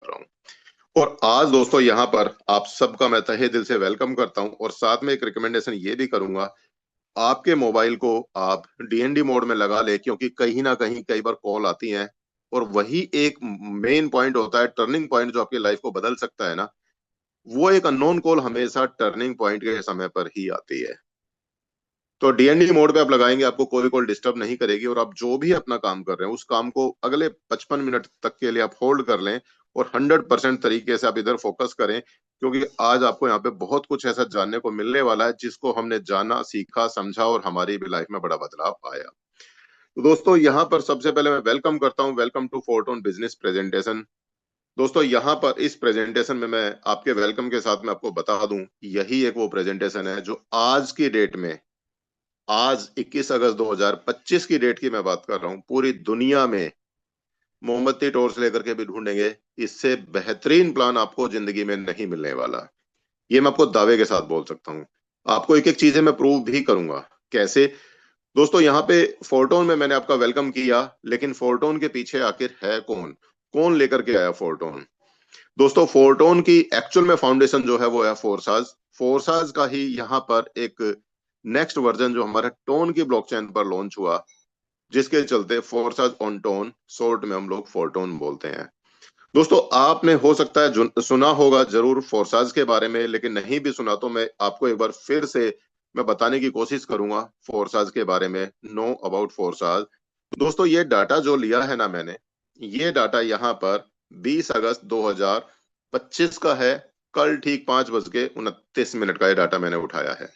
कर रहा हूँ। और आज दोस्तों यहाँ पर आप सबका मैं तहे दिल से वेलकम करता हूँ और साथ में एक रिकमेंडेशन ये भी करूंगा, आपके मोबाइल को आप डीएनडी मोड में लगा ले, क्योंकि कहीं ना कहीं कई बार कॉल आती हैं और वही एक मेन पॉइंट होता है, टर्निंग पॉइंट जो आपकी लाइफ को बदल सकता है ना, वो एक अननोन कॉल हमेशा टर्निंग पॉइंट के समय पर ही आती है। तो डीएनडी मोड पे आप लगाएंगे, आपको कोई कॉल डिस्टर्ब नहीं करेगी और आप जो भी अपना काम कर रहे हैं उस काम को अगले 55 मिनट तक के लिए आप होल्ड कर लें और 100% तरीके से आप इधर फोकस करें, क्योंकि आज आपको यहाँ पे बहुत कुछ ऐसा जानने को मिलने वाला है जिसको हमने जाना, सीखा, समझा और हमारी भी लाइफ में बड़ा बदलाव आया। तो दोस्तों यहाँ पर सबसे पहले मैं वेलकम करता हूँ, वेलकम टू फोरटोन बिजनेस प्रेजेंटेशन। दोस्तों यहाँ पर इस प्रेजेंटेशन में मैं आपके वेलकम के साथ में आपको बता दूं, यही एक वो प्रेजेंटेशन है जो आज की डेट में, आज 21 अगस्त 2025 की डेट की मैं बात कर रहा हूं, पूरी दुनिया में मोमबत्ती टॉर्च लेकर के भी ढूंढेंगे, इससे बेहतरीन प्लान आपको जिंदगी में नहीं मिलने वाला। ये मैं आपको दावे के साथ बोल सकता हूँ। आपको एक एक चीजें मैं प्रूव भी करूंगा। कैसे? दोस्तों यहाँ पे फोरटोन में मैंने आपका वेलकम किया, लेकिन फोरटोन के पीछे आखिर है कौन, कौन लेकर के आया फोरटोन? दोस्तों फोरटोन की एक्चुअल में फाउंडेशन जो है वो है फोरसाज। फोरसाज का ही यहाँ पर एक नेक्स्ट वर्जन जो हमारा टोन की ब्लॉकचेन पर लॉन्च हुआ, जिसके चलते फोरसाज ऑन टोन, शॉर्ट में हम लोग फोरटोन बोलते हैं। दोस्तों आपने हो सकता है सुना होगा जरूर फोरसाज के बारे में, लेकिन नहीं भी सुना तो मैं आपको एक बार फिर से मैं बताने की कोशिश करूंगा फोरसाज के बारे में। Know about Forsage. दोस्तों ये डाटा जो लिया है ना मैंने, ये डाटा यहाँ पर 20 अगस्त 2025 का है। कल ठीक 5:29 का ये डाटा मैंने उठाया है।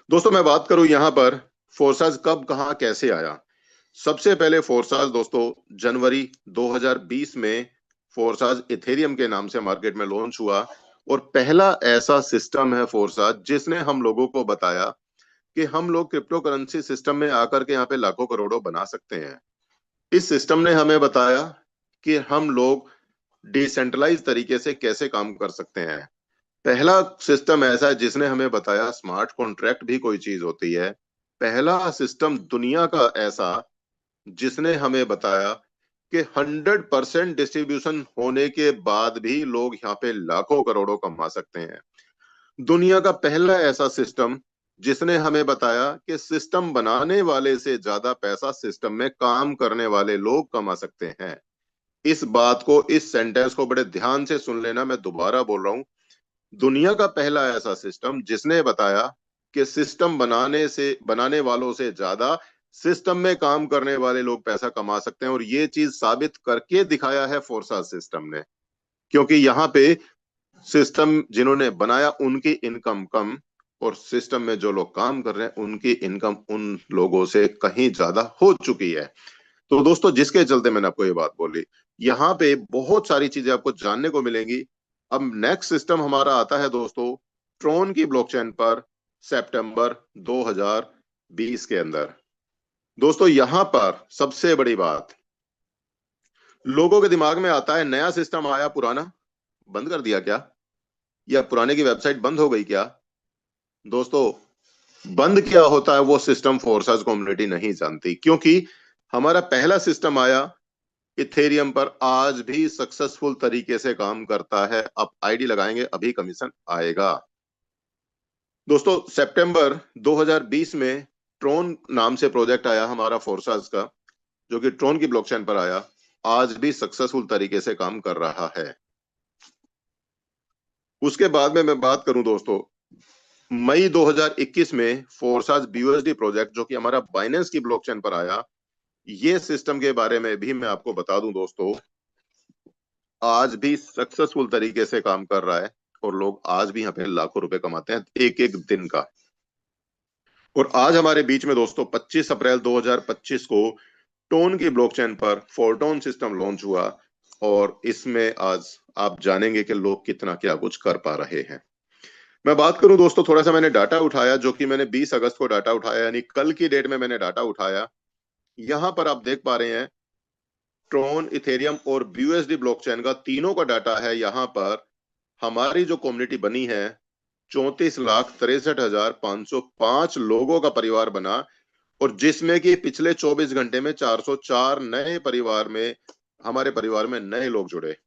दोस्तों मैं बात करूं यहाँ पर फोर्साज कब, कहां, कैसे आया। सबसे पहले फोर्साज दोस्तों जनवरी 2020 में फोर्साज इथेरियम के नाम से मार्केट में लॉन्च हुआ और पहला ऐसा सिस्टम है फोर्साज जिसने हम लोगों को बताया कि हम लोग क्रिप्टो करेंसी सिस्टम में आकर के यहाँ पे लाखों करोड़ों बना सकते हैं। इस सिस्टम ने हमें बताया कि हम लोग डिसेंट्रलाइज तरीके से कैसे काम कर सकते हैं। पहला सिस्टम ऐसा है जिसने हमें बताया स्मार्ट कॉन्ट्रैक्ट भी कोई चीज होती है। पहला सिस्टम दुनिया का ऐसा जिसने हमें बताया कि 100% डिस्ट्रीब्यूशन होने के बाद भी लोग यहाँ पे लाखों करोड़ों कमा सकते हैं। दुनिया का पहला ऐसा सिस्टम जिसने हमें बताया कि सिस्टम बनाने वाले से ज्यादा पैसा सिस्टम में काम करने वाले लोग कमा सकते हैं। इस बात को, इस सेंटेंस को बड़े ध्यान से सुन लेना, मैं दोबारा बोल रहा हूं। दुनिया का पहला ऐसा सिस्टम जिसने बताया कि सिस्टम बनाने वालों से ज्यादा सिस्टम में काम करने वाले लोग पैसा कमा सकते हैं, और ये चीज साबित करके दिखाया है फोर्सा सिस्टम ने। क्योंकि यहाँ पे सिस्टम जिन्होंने बनाया उनकी इनकम कम और सिस्टम में जो लोग काम कर रहे हैं उनकी इनकम उन लोगों से कहीं ज्यादा हो चुकी है। तो दोस्तों जिसके चलते मैंने आपको ये बात बोली, यहाँ पे बहुत सारी चीजें आपको जानने को मिलेंगी। अब नेक्स्ट सिस्टम हमारा आता है दोस्तों ट्रोन की ब्लॉकचेन पर सितंबर 2020 के अंदर। दोस्तों यहाँ पर सबसे बड़ी बात, लोगों के दिमाग में आता है नया सिस्टम आया, पुराना बंद कर दिया क्या, या पुराने की वेबसाइट बंद हो गई क्या? दोस्तों बंद क्या होता है वो सिस्टम फोर्सेस कम्युनिटी नहीं जानती, क्योंकि हमारा पहला सिस्टम आया इथेरियम पर, आज भी सक्सेसफुल तरीके से काम करता है। आप आईडी लगाएंगे अभी कमीशन आएगा। दोस्तों सितंबर 2020 में ट्रोन नाम से प्रोजेक्ट आया हमारा फोर्साज का, जो कि ट्रोन की ब्लॉकचेन पर आया, आज भी सक्सेसफुल तरीके से काम कर रहा है। उसके बाद में मैं बात करूं दोस्तों, मई 2021 में फोर्साज बीयूएसडी प्रोजेक्ट जो कि हमारा बाइनेंस की ब्लॉकचेन पर आया, ये सिस्टम के बारे में भी मैं आपको बता दूं दोस्तों, आज भी सक्सेसफुल तरीके से काम कर रहा है और लोग आज भी यहाँ पे लाखों रुपए कमाते हैं एक एक दिन का। और आज हमारे बीच में दोस्तों 25 अप्रैल 2025 को टोन की ब्लॉकचेन पर फोरटोन सिस्टम लॉन्च हुआ और इसमें आज आप जानेंगे कि लोग कितना क्या कुछ कर पा रहे हैं। मैं बात करूं दोस्तों, थोड़ा सा मैंने डाटा उठाया, जो कि मैंने 20 अगस्त को डाटा उठाया, यानी कल की डेट में मैंने डाटा उठाया। यहां पर आप देख पा रहे हैं ट्रोन, इथेरियम और बीयूएसडी ब्लॉकचेन का तीनों का डाटा है। यहाँ पर हमारी जो कम्युनिटी बनी है 34,63,505 लोगों का परिवार बना, और जिसमें कि पिछले 24 घंटे में 404 नए परिवार में, हमारे परिवार में नए लोग जुड़े।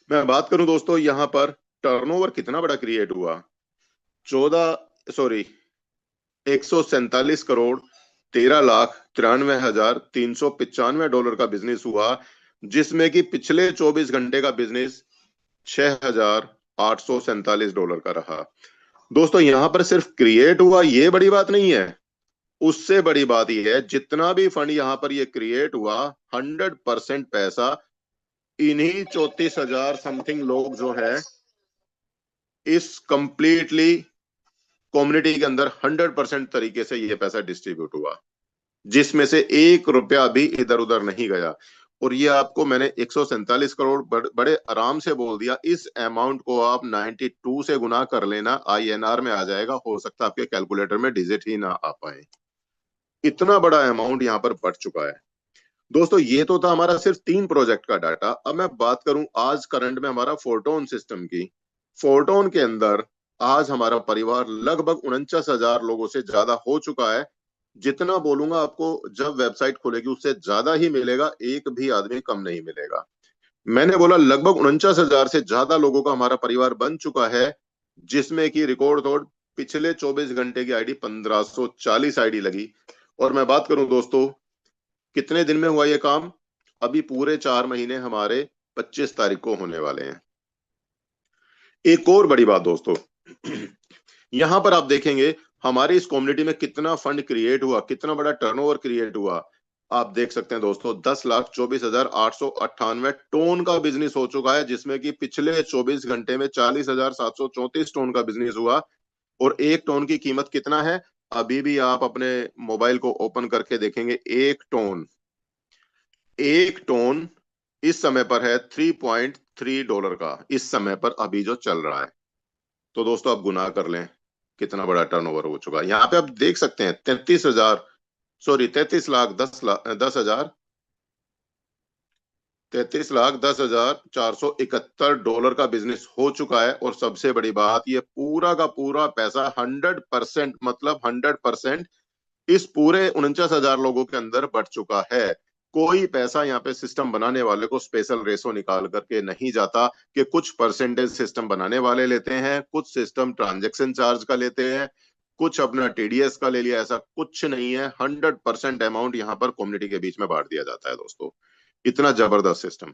मैं बात करूं दोस्तों, यहाँ पर टर्नओवर कितना बड़ा क्रिएट हुआ। 147 करोड़ 13,93,395 डॉलर का बिजनेस हुआ, जिसमें कि पिछले 24 घंटे का बिजनेस $6,847 का रहा। दोस्तों यहां पर सिर्फ क्रिएट हुआ ये बड़ी बात नहीं है, उससे बड़ी बात यह है जितना भी फंड यहां पर ये क्रिएट हुआ 100% पैसा इन्हीं 34,000 समथिंग लोग जो है इस कंप्लीटली कम्युनिटी के अंदर 100% तरीके से ये पैसा डिस्ट्रीब्यूट हुआ, जिसमें से 1 रुपया भी इधर उधर नहीं गया। और ये आपको मैंने 147 करोड़ बड़े आराम से बोल दिया। इस अमाउंट को आप 92 से गुना कर लेना, INR में आ जाएगा। हो सकता है आपके कैलकुलेटर में डिजिट ही ना आ पाए, इतना बड़ा अमाउंट यहाँ पर बढ़ चुका है। दोस्तों ये तो था हमारा सिर्फ 3 प्रोजेक्ट का डाटा। अब मैं बात करूं आज करंट में हमारा फोर्टोन सिस्टम की। फोर्टोन के अंदर आज हमारा परिवार लगभग 49,000 लोगों से ज्यादा हो चुका है। जितना बोलूंगा आपको जब वेबसाइट खुलेगी उससे ज्यादा ही मिलेगा, एक भी आदमी कम नहीं मिलेगा। मैंने बोला लगभग 49,000 से ज्यादा लोगों का हमारा परिवार बन चुका है, जिसमें कि रिकॉर्ड तोड़ पिछले 24 घंटे की आईडी 1540 आईडी लगी। और मैं बात करूं दोस्तों कितने दिन में हुआ ये काम, अभी पूरे 4 महीने हमारे 25 तारीख को होने वाले हैं। एक और बड़ी बात दोस्तों, यहां पर आप देखेंगे हमारी इस कम्युनिटी में कितना फंड क्रिएट हुआ, कितना बड़ा टर्नओवर क्रिएट हुआ। आप देख सकते हैं दोस्तों 10,24,898 टोन का बिजनेस हो चुका है, जिसमें कि पिछले 24 घंटे में 40,734 टोन का बिजनेस हुआ। और एक टोन की कीमत कितना है, अभी भी आप अपने मोबाइल को ओपन करके देखेंगे, एक टोन इस समय पर है $3.3 का, इस समय पर अभी जो चल रहा है। तो दोस्तों आप गुना कर लें कितना बड़ा टर्नओवर हो चुका है। यहाँ पे आप देख सकते हैं 33,10,471 का बिजनेस हो चुका है। और सबसे बड़ी बात, ये पूरा का पूरा पैसा 100%, मतलब 100% इस पूरे 49,000 लोगों के अंदर बढ़ चुका है। कोई पैसा यहाँ पे सिस्टम बनाने वाले को स्पेशल रेशो निकाल करके नहीं जाता कि कुछ परसेंटेज सिस्टम बनाने वाले लेते हैं, कुछ सिस्टम ट्रांजैक्शन चार्ज का लेते हैं, कुछ अपना TDS का ले लिया, ऐसा कुछ नहीं है। 100% अमाउंट यहाँ पर कम्युनिटी के बीच में बांट दिया जाता है दोस्तों। इतना जबरदस्त सिस्टम।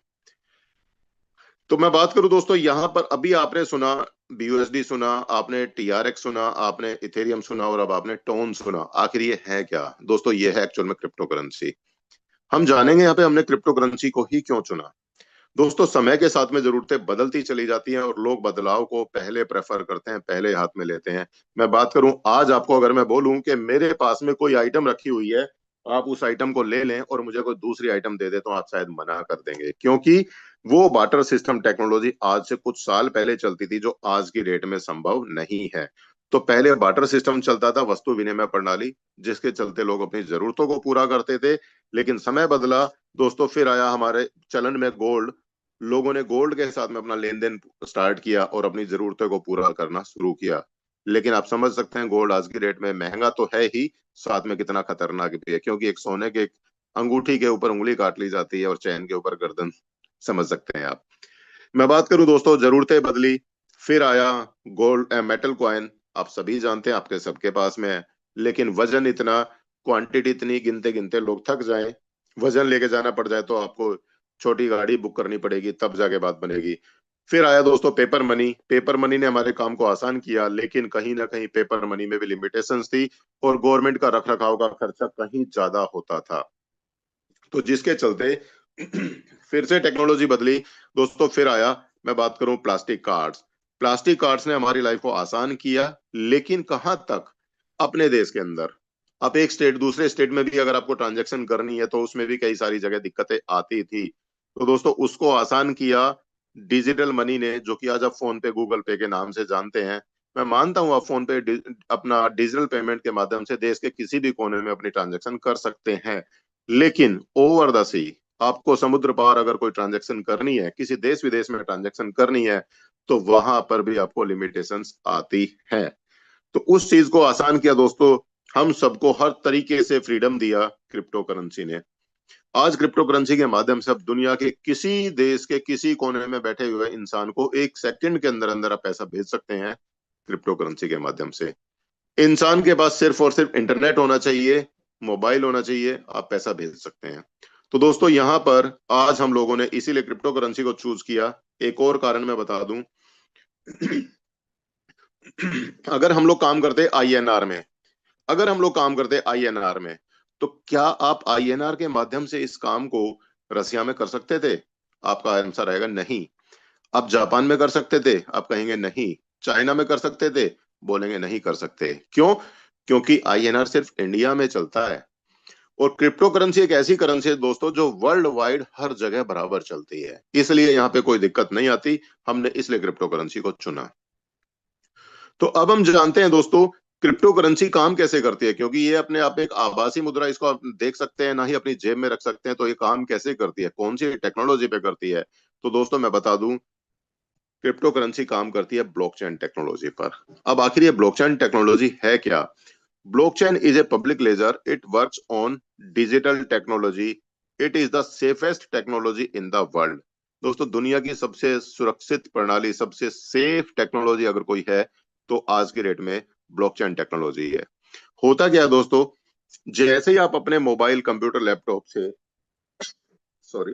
तो मैं बात करूं दोस्तों, यहां पर अभी आपने सुना BUSD सुना, आपने TRX सुना, आपने इथेरियम सुना, और अब आपने टोन सुना। आखिर ये है क्या दोस्तों? ये है एक्चुअल में क्रिप्टो करेंसी। हम जानेंगे यहाँ पे हमने क्रिप्टो करेंसी को ही क्यों चुना। दोस्तों समय के साथ में जरूरतें बदलती चली जाती हैं और लोग बदलाव को पहले प्रेफर करते हैं, पहले हाथ में लेते हैं। मैं बात करूं आज आपको, अगर मैं बोलूं कि मेरे पास में कोई आइटम रखी हुई है, आप उस आइटम को ले लें और मुझे कोई दूसरी आइटम दे दे, तो आप शायद मना कर देंगे, क्योंकि वो बार्टर सिस्टम टेक्नोलॉजी आज से कुछ साल पहले चलती थी, जो आज की डेट में संभव नहीं है। तो पहले बार्टर सिस्टम चलता था, वस्तु विनिमय प्रणाली, जिसके चलते लोग अपनी जरूरतों को पूरा करते थे। लेकिन समय बदला दोस्तों, फिर आया हमारे चलन में गोल्ड। लोगों ने गोल्ड के साथ में अपना लेन देन स्टार्ट किया और अपनी जरूरतों को पूरा करना शुरू किया। लेकिन आप समझ सकते हैं गोल्ड आज की डेट में महंगा तो है ही, साथ में कितना खतरनाक भी है, क्योंकि एक सोने के अंगूठी के ऊपर उंगली काट ली जाती है और चैन के ऊपर गर्दन, समझ सकते हैं आप। मैं बात करूं दोस्तों, जरूरतें बदली, फिर आया गोल्ड मेटल कॉइन। आप सभी जानते हैं, आपके सबके पास में है, लेकिन वजन इतना, क्वांटिटी इतनी, गिनते गिनते लोग थक जाएं। वजन लेके जाना पड़ जाए तो आपको छोटी गाड़ी बुक करनी पड़ेगी, तब जाके बात बनेगी। फिर आया दोस्तों पेपर मनी। पेपर मनी ने हमारे काम को आसान किया, लेकिन कहीं ना कहीं पेपर मनी में भी लिमिटेशंस थी और गवर्नमेंट का रख रखाव का खर्चा कहीं ज्यादा होता था। तो जिसके चलते फिर से टेक्नोलॉजी बदली दोस्तों। फिर आया, मैं बात करूं प्लास्टिक कार्ड्स। प्लास्टिक कार्ड्स ने हमारी लाइफ को आसान किया, लेकिन कहां तक? अपने देश के अंदर। अब एक स्टेट दूसरे स्टेट में भी अगर आपको ट्रांजैक्शन करनी है तो उसमें भी कई सारी जगह दिक्कतें आती थी। तो दोस्तों उसको आसान किया डिजिटल मनी ने, जो कि आज आप फोन पे, गूगल पे के नाम से जानते हैं। मैं मानता हूं आप फोन पे अपना डिजिटल पेमेंट के माध्यम से देश के किसी भी कोने में अपनी ट्रांजैक्शन कर सकते हैं, लेकिन ओवर द सी आपको समुद्र पार अगर कोई ट्रांजैक्शन करनी है, किसी देश विदेश में ट्रांजैक्शन करनी है, तो वहां पर भी आपको लिमिटेशंस आती है। तो उस चीज को आसान किया दोस्तों, हम सबको हर तरीके से फ्रीडम दिया क्रिप्टो करेंसी ने। आज क्रिप्टो करेंसी के माध्यम से अब दुनिया के किसी देश के किसी कोने में बैठे हुए इंसान को 1 सेकंड के अंदर अंदर आप पैसा भेज सकते हैं क्रिप्टो करेंसी के माध्यम से। इंसान के पास सिर्फ और सिर्फ इंटरनेट होना चाहिए, मोबाइल होना चाहिए, आप पैसा भेज सकते हैं। तो दोस्तों यहाँ पर आज हम लोगों ने इसीलिए क्रिप्टो करेंसी को चूज किया। एक और कारण मैं बता दूं, अगर हम लोग काम करते आईएनआर में, अगर हम लोग काम करते आईएनआर में, तो क्या आप आईएनआर के माध्यम से इस काम को रसिया में कर सकते थे? आपका आंसर आएगा नहीं। आप जापान में कर सकते थे? आप कहेंगे नहीं। चाइना में कर सकते थे? बोलेंगे नहीं कर सकते। क्यों? क्योंकि आईएनआर सिर्फ इंडिया में चलता है। और क्रिप्टो करेंसी एक ऐसी करेंसी है दोस्तों जो वर्ल्ड वाइड हर जगह बराबर चलती है, इसलिए यहाँ पे कोई दिक्कत नहीं आती। हमने इसलिए क्रिप्टो करेंसी को चुना। तो अब हम जानते हैं दोस्तों क्रिप्टो करेंसी काम कैसे करती है, क्योंकि ये अपने आप में एक आभासी मुद्रा, इसको आप देख सकते हैं ना ही अपनी जेब में रख सकते हैं। तो ये काम कैसे करती है, कौन सी टेक्नोलॉजी पे करती है? तो दोस्तों मैं बता दूं, क्रिप्टो करेंसी काम करती है ब्लॉकचेन टेक्नोलॉजी पर। अब आखिर ये ब्लॉकचेन टेक्नोलॉजी है क्या? Blockchain is a public ledger, it works on digital technology, it is the safest technology in the world. दोस्तों दुनिया की सबसे सुरक्षित प्रणाली, सबसे सेफ टेक्नोलॉजी अगर कोई है तो आज की डेट में ब्लॉकचेन टेक्नोलॉजी है। होता क्या है दोस्तों, जैसे ही आप अपने मोबाइल, कंप्यूटर, लैपटॉप से सॉरी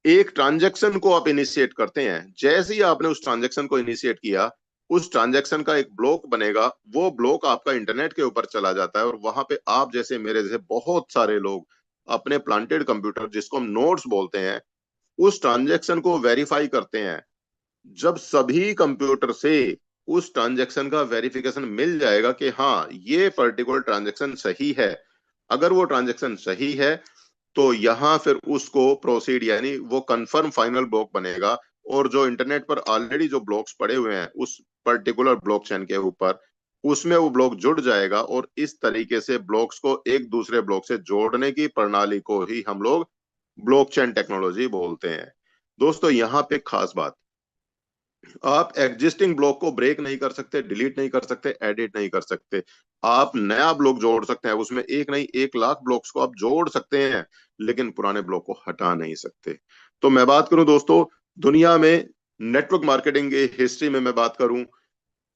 एक ट्रांजैक्शन को आप इनिशिएट करते हैं, जैसे ही आपने उस ट्रांजैक्शन को इनिशिएट किया, उस ट्रांजैक्शन का एक ब्लॉक बनेगा। वो ब्लॉक आपका इंटरनेट के ऊपर चला जाता है और वहां पे आप जैसे, मेरे जैसे बहुत सारे लोग अपने प्लांटेड कंप्यूटर, जिसको हम नोड्स बोलते हैं, उस ट्रांजैक्शन को वेरीफाई करते हैं। जब सभी कंप्यूटर से उस ट्रांजैक्शन का वेरिफिकेशन मिल जाएगा कि हाँ ये पर्टिकुलर ट्रांजैक्शन सही है, अगर वो ट्रांजैक्शन सही है, तो यहां फिर उसको प्रोसीड, यानी वो कंफर्म फाइनल ब्लॉक बनेगा। और जो इंटरनेट पर ऑलरेडी जो ब्लॉक्स पड़े हुए हैं उस पर्टिकुलर ब्लॉकचेन के ऊपर, उसमें वो ब्लॉक जुड़ जाएगा और इस तरीके से ब्लॉक्स को एक दूसरे ब्लॉक से जोड़ने की प्रणाली को ही हम लोग ब्लॉकचेन टेक्नोलॉजी बोलते हैं। दोस्तों यहाँ पे खास बात, आप एग्जिस्टिंग ब्लॉक को ब्रेक नहीं कर सकते, डिलीट नहीं कर सकते, एडिट नहीं कर सकते। आप नया ब्लॉक जोड़ सकते हैं, उसमें एक नहीं 1 लाख ब्लॉक्स को आप जोड़ सकते हैं, लेकिन पुराने ब्लॉक को हटा नहीं सकते। तो मैं बात करूं दोस्तों, दुनिया में नेटवर्क मार्केटिंग की हिस्ट्री में मैं बात करूं,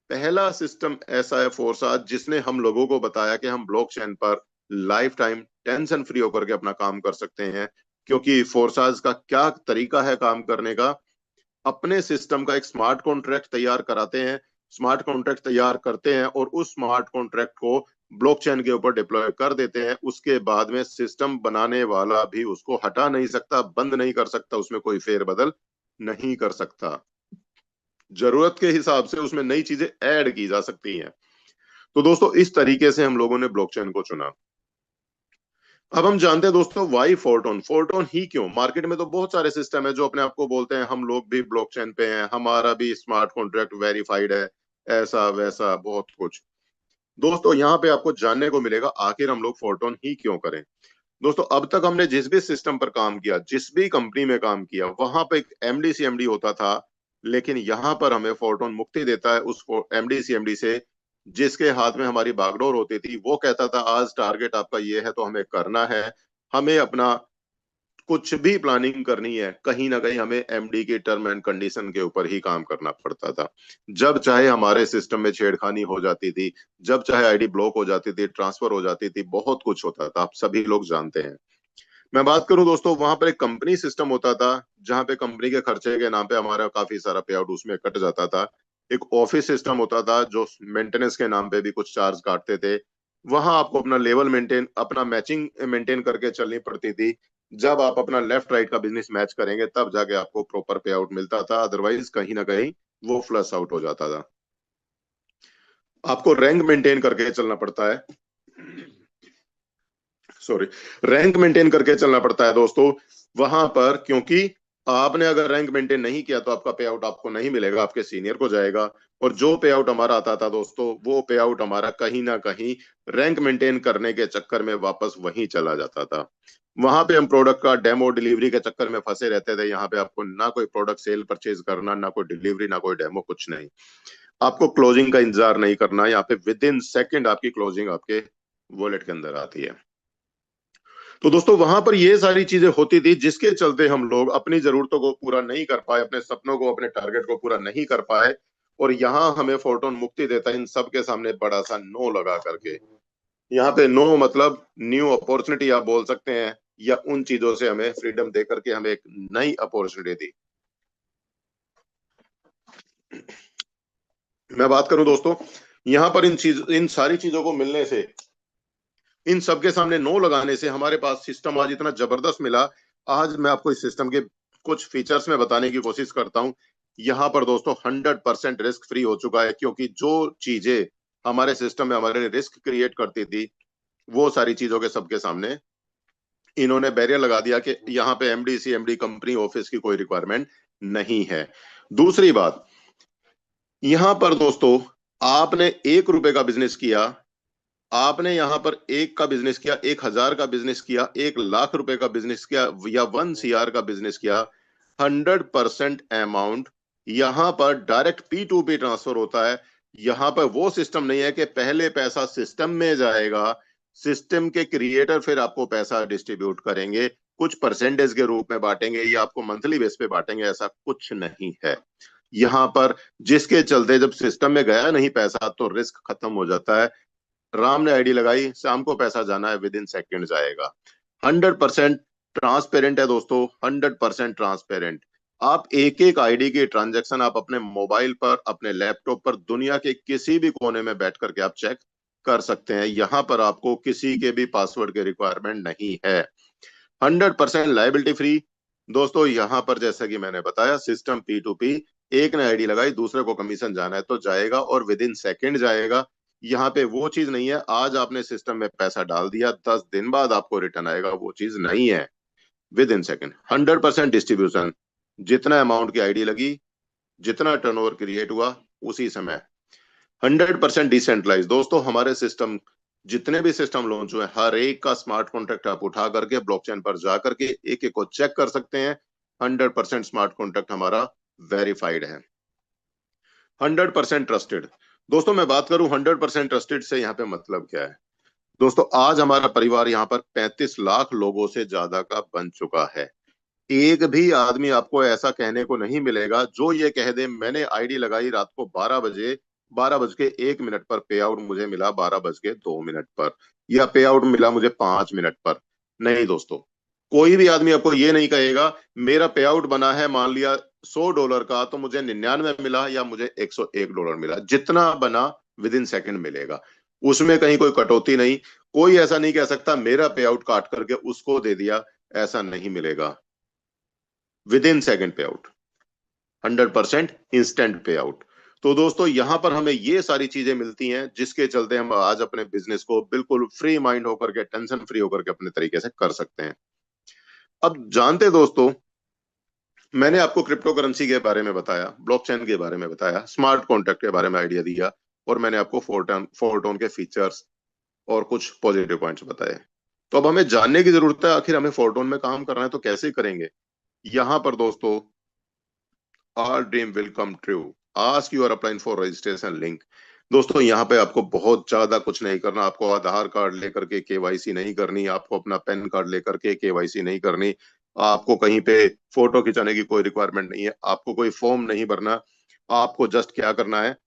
पहला सिस्टम ऐसा है फोरसाज, जिसने हम लोगों को बताया कि हम ब्लॉकचेन पर लाइफ टाइम टेंशन फ्री होकर के अपना काम कर सकते हैं। क्योंकि फोरसाज का क्या तरीका है काम करने का, अपने सिस्टम का एक स्मार्ट कॉन्ट्रैक्ट तैयार कराते हैं, स्मार्ट कॉन्ट्रैक्ट तैयार करते हैं और उस स्मार्ट कॉन्ट्रैक्ट को ब्लॉकचेन के ऊपर डिप्लॉय कर देते हैं। उसके बाद में सिस्टम बनाने वाला भी उसको हटा नहीं सकता, बंद नहीं कर सकता, उसमें कोई फेरबदल नहीं कर सकता। जरूरत के हिसाब से उसमें नई चीजें ऐड की जा सकती हैं। तो दोस्तों इस तरीके से हम लोगों ने ब्लॉकचेन को चुना। अब हम जानते हैं दोस्तों वाई फोर्टोन, फोर्टोन ही क्यों? मार्केट में तो बहुत सारे सिस्टम है जो अपने आप को बोलते हैं हम लोग भी ब्लॉकचेन पे हैं, हमारा भी स्मार्ट कॉन्ट्रैक्ट वेरीफाइड है, ऐसा वैसा बहुत कुछ। दोस्तों यहाँ पे आपको जानने को मिलेगा आखिर हम लोग फोर्टोन ही क्यों करें। दोस्तों अब तक हमने जिस भी सिस्टम पर काम किया, जिस भी कंपनी में काम किया, वहां पे एक एमडी सीएमडी होता था, लेकिन यहाँ पर हमें फोर्टोन मुक्ति देता है उस एमडी सीएमडी से, जिसके हाथ में हमारी बागडोर होती थी। वो कहता था आज टारगेट आपका ये है तो हमें करना है, हमें अपना कुछ भी प्लानिंग करनी है, कहीं ना कहीं हमें एमडी की टर्म एंड कंडीशन के ऊपर ही काम करना पड़ता था। जब चाहे हमारे सिस्टम में छेड़खानी हो जाती थी, जब चाहे आईडी ब्लॉक हो जाती थी, ट्रांसफर हो जाती थी, बहुत कुछ होता था, आप सभी लोग जानते हैं। मैं बात करूं दोस्तों, वहां पर एक कंपनी सिस्टम होता था, जहां पे कंपनी के खर्चे के नाम पे हमारा काफी सारा पे आउट उसमें कट जाता था। एक ऑफिस सिस्टम होता था जो मेंटेनेंस के नाम पे भी कुछ चार्ज काटते थे। वहां आपको अपना लेवल मेंटेन, अपना मैचिंग मेंटेन करके चलनी पड़ती थी। जब आप अपना लेफ्ट राइट का बिजनेस मैच करेंगे तब जाके आपको प्रॉपर पे आउट मिलता था, अदरवाइज कहीं ना कहीं वो फ्लश आउट हो जाता था। आपको रैंक मेंटेन करके चलना पड़ता है, सॉरी, रैंक मेंटेन करके चलना पड़ता है दोस्तों वहां पर, क्योंकि आपने अगर रैंक मेंटेन नहीं किया तो आपका पे आउट आपको नहीं मिलेगा, आपके सीनियर को जाएगा। और जो पे आउट हमारा आता था दोस्तों, वो पे आउट हमारा कहीं ना कहीं रैंक मेंटेन करने के चक्कर में वापस वहीं चला जाता था। वहां पे हम प्रोडक्ट का डेमो डिलीवरी के चक्कर में फंसे रहते थे। यहाँ पे आपको ना कोई प्रोडक्ट सेल परचेज करना, ना कोई डिलीवरी, ना कोई डेमो, कुछ नहीं। आपको क्लोजिंग का इंतजार नहीं करना, यहाँ पे विद इन सेकेंड आपकी क्लोजिंग आपके वॉलेट के अंदर आती है। तो दोस्तों वहां पर ये सारी चीजें होती थी जिसके चलते हम लोग अपनी जरूरतों को पूरा नहीं कर पाए, अपने सपनों को, अपने टारगेट को पूरा नहीं कर पाए। और यहाँ हमें फोरटोन मुक्ति देता है इन सब के सामने बड़ा सा नो लगा करके। यहाँ पे नो मतलब न्यू अपॉर्चुनिटी आप बोल सकते हैं, या उन चीजों से हमें फ्रीडम दे करके हमें एक नई अपॉर्चुनिटी दी। मैं बात करूं दोस्तों, यहाँ पर इन सारी चीजों को मिलने से, इन सब के सामने नो लगाने से हमारे पास सिस्टम आज इतना जबरदस्त मिला। आज मैं आपको इस सिस्टम के कुछ फीचर्स में बताने की कोशिश करता हूं। यहाँ पर दोस्तों 100% रिस्क फ्री हो चुका है, क्योंकि जो चीजें हमारे सिस्टम में हमारे लिए रिस्क क्रिएट करती थी, वो सारी चीजों के सबके सामने इन्होंने बैरियर लगा दिया कि यहाँ पे एमडीसी एमडी कंपनी ऑफिस की कोई रिक्वायरमेंट नहीं है। दूसरी बात, यहाँ पर दोस्तों आपने 1 रुपए का बिजनेस किया, आपने यहां पर 1 का बिजनेस किया, 1,000 का बिजनेस किया, 1 लाख रुपए का बिजनेस किया, या 1 CR का बिजनेस किया, 100% अमाउंट यहां पर डायरेक्ट P2P ट्रांसफर होता है। यहां पर वो सिस्टम नहीं है कि पहले पैसा सिस्टम में जाएगा, सिस्टम के क्रिएटर फिर आपको पैसा डिस्ट्रीब्यूट करेंगे, कुछ परसेंटेज के रूप में बांटेंगे या आपको मंथली बेस पे बांटेंगे, ऐसा कुछ नहीं है। यहां पर जिसके चलते जब सिस्टम में गया नहीं पैसा तो रिस्क खत्म हो जाता है। राम ने आईडी लगाई, शाम को पैसा जाना है, विद इन सेकेंड जाएगा। 100% ट्रांसपेरेंट है दोस्तों, 100% ट्रांसपेरेंट। आप एक एक आईडी की ट्रांजैक्शन आप अपने मोबाइल पर, अपने लैपटॉप पर, दुनिया के किसी भी कोने में बैठ करके आप चेक कर सकते हैं। यहां पर आपको किसी के भी पासवर्ड की रिक्वायरमेंट नहीं है। 100% लाइबिलिटी फ्री दोस्तों। यहां पर जैसा कि मैंने बताया, सिस्टम P2P, एक ने आईडी लगाई, दूसरे को कमीशन जाना है तो जाएगा, और विद इन सेकेंड जाएगा। यहाँ पे वो चीज नहीं है आज आपने सिस्टम में पैसा डाल दिया 10 दिन बाद आपको रिटर्न आएगा, वो चीज नहीं है। विद इन सेकेंड 100% डिस्ट्रीब्यूशन, जितना अमाउंट की आईडी लगी, जितना टर्नओवर क्रिएट हुआ, उसी समय। 100% डिसेंट्रलाइज दोस्तों। हमारे सिस्टम, जितने भी सिस्टम लॉन्च हुए, हर एक का स्मार्ट कॉन्ट्रैक्ट आप उठा करके ब्लॉकचेन पर जा करके एक एक को चेक कर सकते हैं। 100% स्मार्ट कॉन्ट्रैक्ट हमारा वेरीफाइड है, 100% ट्रस्टेड। दोस्तों मैं बात करूं 100% ट्रस्टेड से यहाँ पे मतलब क्या है। दोस्तों आज हमारा परिवार यहाँ पर 35 लाख लोगों से ज्यादा का बन चुका है। एक भी आदमी आपको ऐसा कहने को नहीं मिलेगा जो ये कह दे मैंने आईडी लगाई रात को 12 बजे, 12 बज के 1 मिनट पर पे आउट मुझे मिला 12 बज के 2 मिनट पर, या पे आउट मिला मुझे 5 मिनट पर। नहीं दोस्तों, कोई भी आदमी आपको ये नहीं कहेगा मेरा पे आउट बना है मान लिया $100 का, तो मुझे 99 मिला या मुझे $101 मिला। जितना बना विद इन सेकेंड मिलेगा, उसमें कहीं कोई कटौती नहीं। कोई ऐसा नहीं कह सकता मेरा पे आउट काट करके उसको दे दिया, ऐसा नहीं मिलेगा। विद इन सेकेंड पे आउट, 100% इंस्टेंट पे आउट। तो दोस्तों यहां पर हमें ये सारी चीजें मिलती हैं जिसके चलते हम आज अपने बिजनेस को बिल्कुल फ्री माइंड होकर के, टेंशन फ्री होकर के अपने तरीके से कर सकते हैं। अब जानते दोस्तों, मैंने आपको क्रिप्टो करेंसी के बारे में बताया, ब्लॉकचेन के बारे में बताया, स्मार्ट कॉन्ट्रैक्ट के बारे में आइडिया दिया, और मैंने आपको फोरटोन के फीचर्स और कुछ पॉजिटिव पॉइंट्स बताए। तो अब हमें जानने की जरूरत है आखिर हमें फोरटोन में काम करना है तो कैसे करेंगे। यहां पर दोस्तों Our dream will come true. Ask you are applying for registration link. दोस्तों यहाँ पे आपको बहुत ज्यादा कुछ नहीं करना, आपको आधार कार्ड लेकर के केवाईसी नहीं करनी, आपको अपना पैन कार्ड लेकर के केवाईसी नहीं करनी, आपको कहीं पे फोटो खिंचाने की कोई रिक्वायरमेंट नहीं है, आपको कोई फॉर्म नहीं भरना। आपको जस्ट क्या करना है,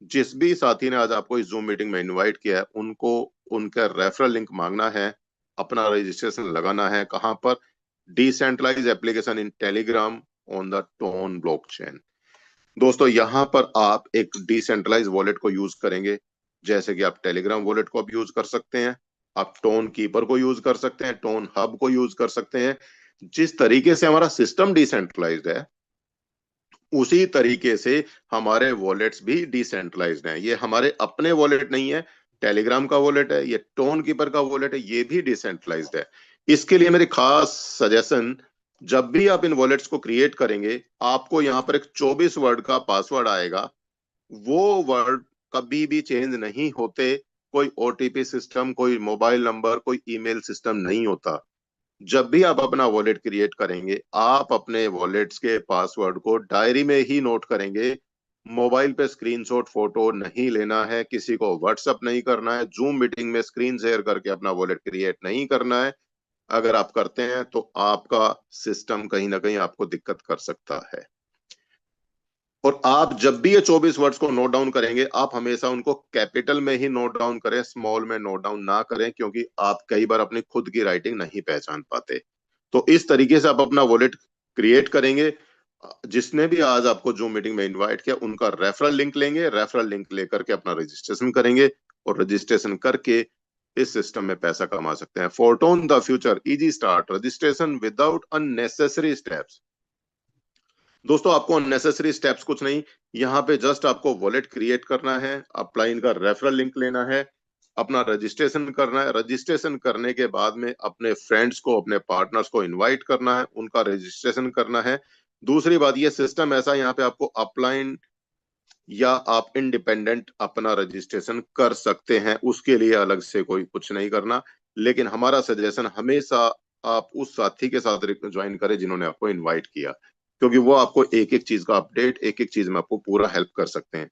जिस भी साथी ने आज आपको इस जूम मीटिंग में इनवाइट किया है उनको उनका रेफरल लिंक मांगना है, अपना रजिस्ट्रेशन लगाना है। कहां पर? Decentralize application in Telegram on the Ton blockchain. दोस्तों यहां पर आप एक डिसेंट्रलाइज वॉलेट को यूज करेंगे, जैसे कि आप टेलीग्राम वॉलेट को आप यूज कर सकते हैं, आप टोन कीपर को यूज कर सकते हैं, टोन हब को यूज कर सकते हैं। जिस तरीके से हमारा सिस्टम डिसेंट्रलाइज्ड है उसी तरीके से हमारे वॉलेट्स भी डिसेंट्रलाइज्ड हैं। ये हमारे अपने वॉलेट नहीं है, टेलीग्राम का वॉलेट है, ये टोन कीपर का वॉलेट है, ये भी डिसेंट्रलाइज्ड है। इसके लिए मेरी खास सजेशन, जब भी आप इन वॉलेट्स को क्रिएट करेंगे आपको यहाँ पर एक 24 वर्ड का पासवर्ड आएगा। वो वर्ड कभी भी चेंज नहीं होते। कोई ओटीपी सिस्टम, कोई मोबाइल नंबर, कोई ईमेल सिस्टम नहीं होता। जब भी आप अपना वॉलेट क्रिएट करेंगे आप अपने वॉलेट्स के पासवर्ड को डायरी में ही नोट करेंगे। मोबाइल पे स्क्रीनशॉट फोटो नहीं लेना है, किसी को व्हाट्सएप नहीं करना है, जूम मीटिंग में स्क्रीन शेयर करके अपना वॉलेट क्रिएट नहीं करना है। अगर आप करते हैं तो आपका सिस्टम कहीं ना कहीं आपको दिक्कत कर सकता है। और आप जब भी ये 24 वर्ड्स को नोट डाउन करेंगे, आप हमेशा उनको कैपिटल में ही नोट डाउन करें, स्मॉल में नोट डाउन ना करें, क्योंकि आप कई बार अपनी खुद की राइटिंग नहीं पहचान पाते। तो इस तरीके से आप अपना वॉलेट क्रिएट करेंगे। जिसने भी आज आपको जूम मीटिंग में इनवाइट किया, उनका रेफरल लिंक लेंगे, रेफरल लिंक लेकर के अपना रजिस्ट्रेशन करेंगे, और रजिस्ट्रेशन करके इस सिस्टम में पैसा कमा सकते हैं। Fortune the future, easy start, registration without unnecessary steps. दोस्तों, आपको अननेसेसरी स्टेप्स कुछ नहीं, यहाँ पे जस्ट आपको वॉलेट क्रिएट करना है, अपलाइन का रेफरल लिंक लेना है, अपना रजिस्ट्रेशन करना है। रजिस्ट्रेशन करने के बाद में अपने फ्रेंड्स को, अपने पार्टनर्स को इनवाइट करना है, उनका रजिस्ट्रेशन करना है। दूसरी बात, ये सिस्टम ऐसा, यहाँ पे आपको अपलाइन या आप इंडिपेंडेंट अपना रजिस्ट्रेशन कर सकते हैं, उसके लिए अलग से कोई कुछ नहीं करना। लेकिन हमारा सजेशन हमेशा आप उस साथी के साथ ज्वाइन करें जिन्होंने आपको इनवाइट किया, क्योंकि वो आपको एक एक चीज का अपडेट, एक एक चीज में आपको पूरा हेल्प कर सकते हैं।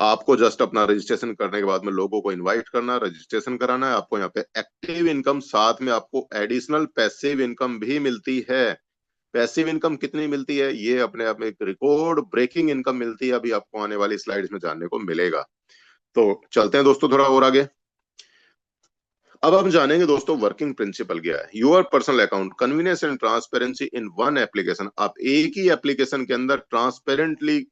आपको जस्ट अपना रजिस्ट्रेशन करने के बाद में लोगों को इनवाइट करना, रजिस्ट्रेशन कराना है। आपको यहाँ पे एक्टिव इनकम, साथ में आपको एडिशनल पैसिव इनकम भी मिलती है। पैसिव इनकम कितनी मिलती है, ये अपने आप में एक रिकॉर्ड ब्रेकिंग इनकम मिलती है, अभी आपको आने वाली स्लाइड्स में जानने को मिलेगा। तो चलते हैं दोस्तों थोड़ा और आगे। अब हम जानेंगे दोस्तों वर्किंग प्रिंसिपल क्या है। Your personal account, convenience and transparency in one application. आप एक ही एप्लीकेशन के अंदर ट्रांसपेरेंटली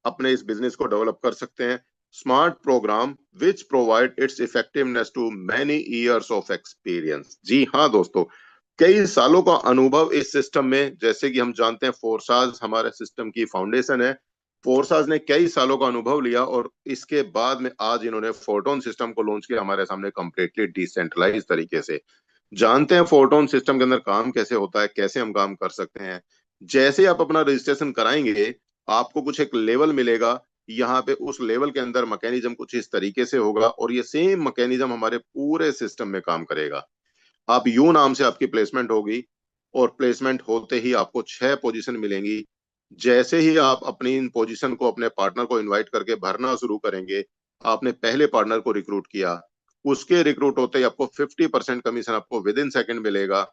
अपने इस बिजनेस को डेवलप कर सकते हैं। Smart program which provide its effectiveness to many years of experience. जी हाँ दोस्तों, कई सालों का अनुभव इस सिस्टम में। जैसे कि हम जानते हैं फोरसाज हमारे सिस्टम की फाउंडेशन है। फोरसाज ने कई सालों का अनुभव लिया, और इसके बाद में आज इन्होंने फोरटोन सिस्टम को लॉन्च किया हमारे सामने, कंप्लीटली डिसेंट्रलाइज तरीके से। जानते हैं फोरटोन सिस्टम के अंदर काम कैसे होता है, कैसे हम काम कर सकते हैं। जैसे आप अपना रजिस्ट्रेशन कराएंगे, आपको कुछ एक लेवल मिलेगा। यहाँ पे उस लेवल के अंदर मैकेनिज्म कुछ इस तरीके से होगा, और ये सेम मैकेनिज्म हमारे पूरे सिस्टम में काम करेगा। आप यू नाम से आपकी प्लेसमेंट होगी, और प्लेसमेंट होते ही आपको 6 पोजीशन मिलेंगी। जैसे ही आप अपनी इन पोजीशन को अपने पार्टनर को इनवाइट करके भरना शुरू करेंगे, आपने पहले पार्टनर को रिक्रूट किया, उसके रिक्रूट होते ही आपको 50% कमीशन आपको विद इन सेकेंड मिलेगा।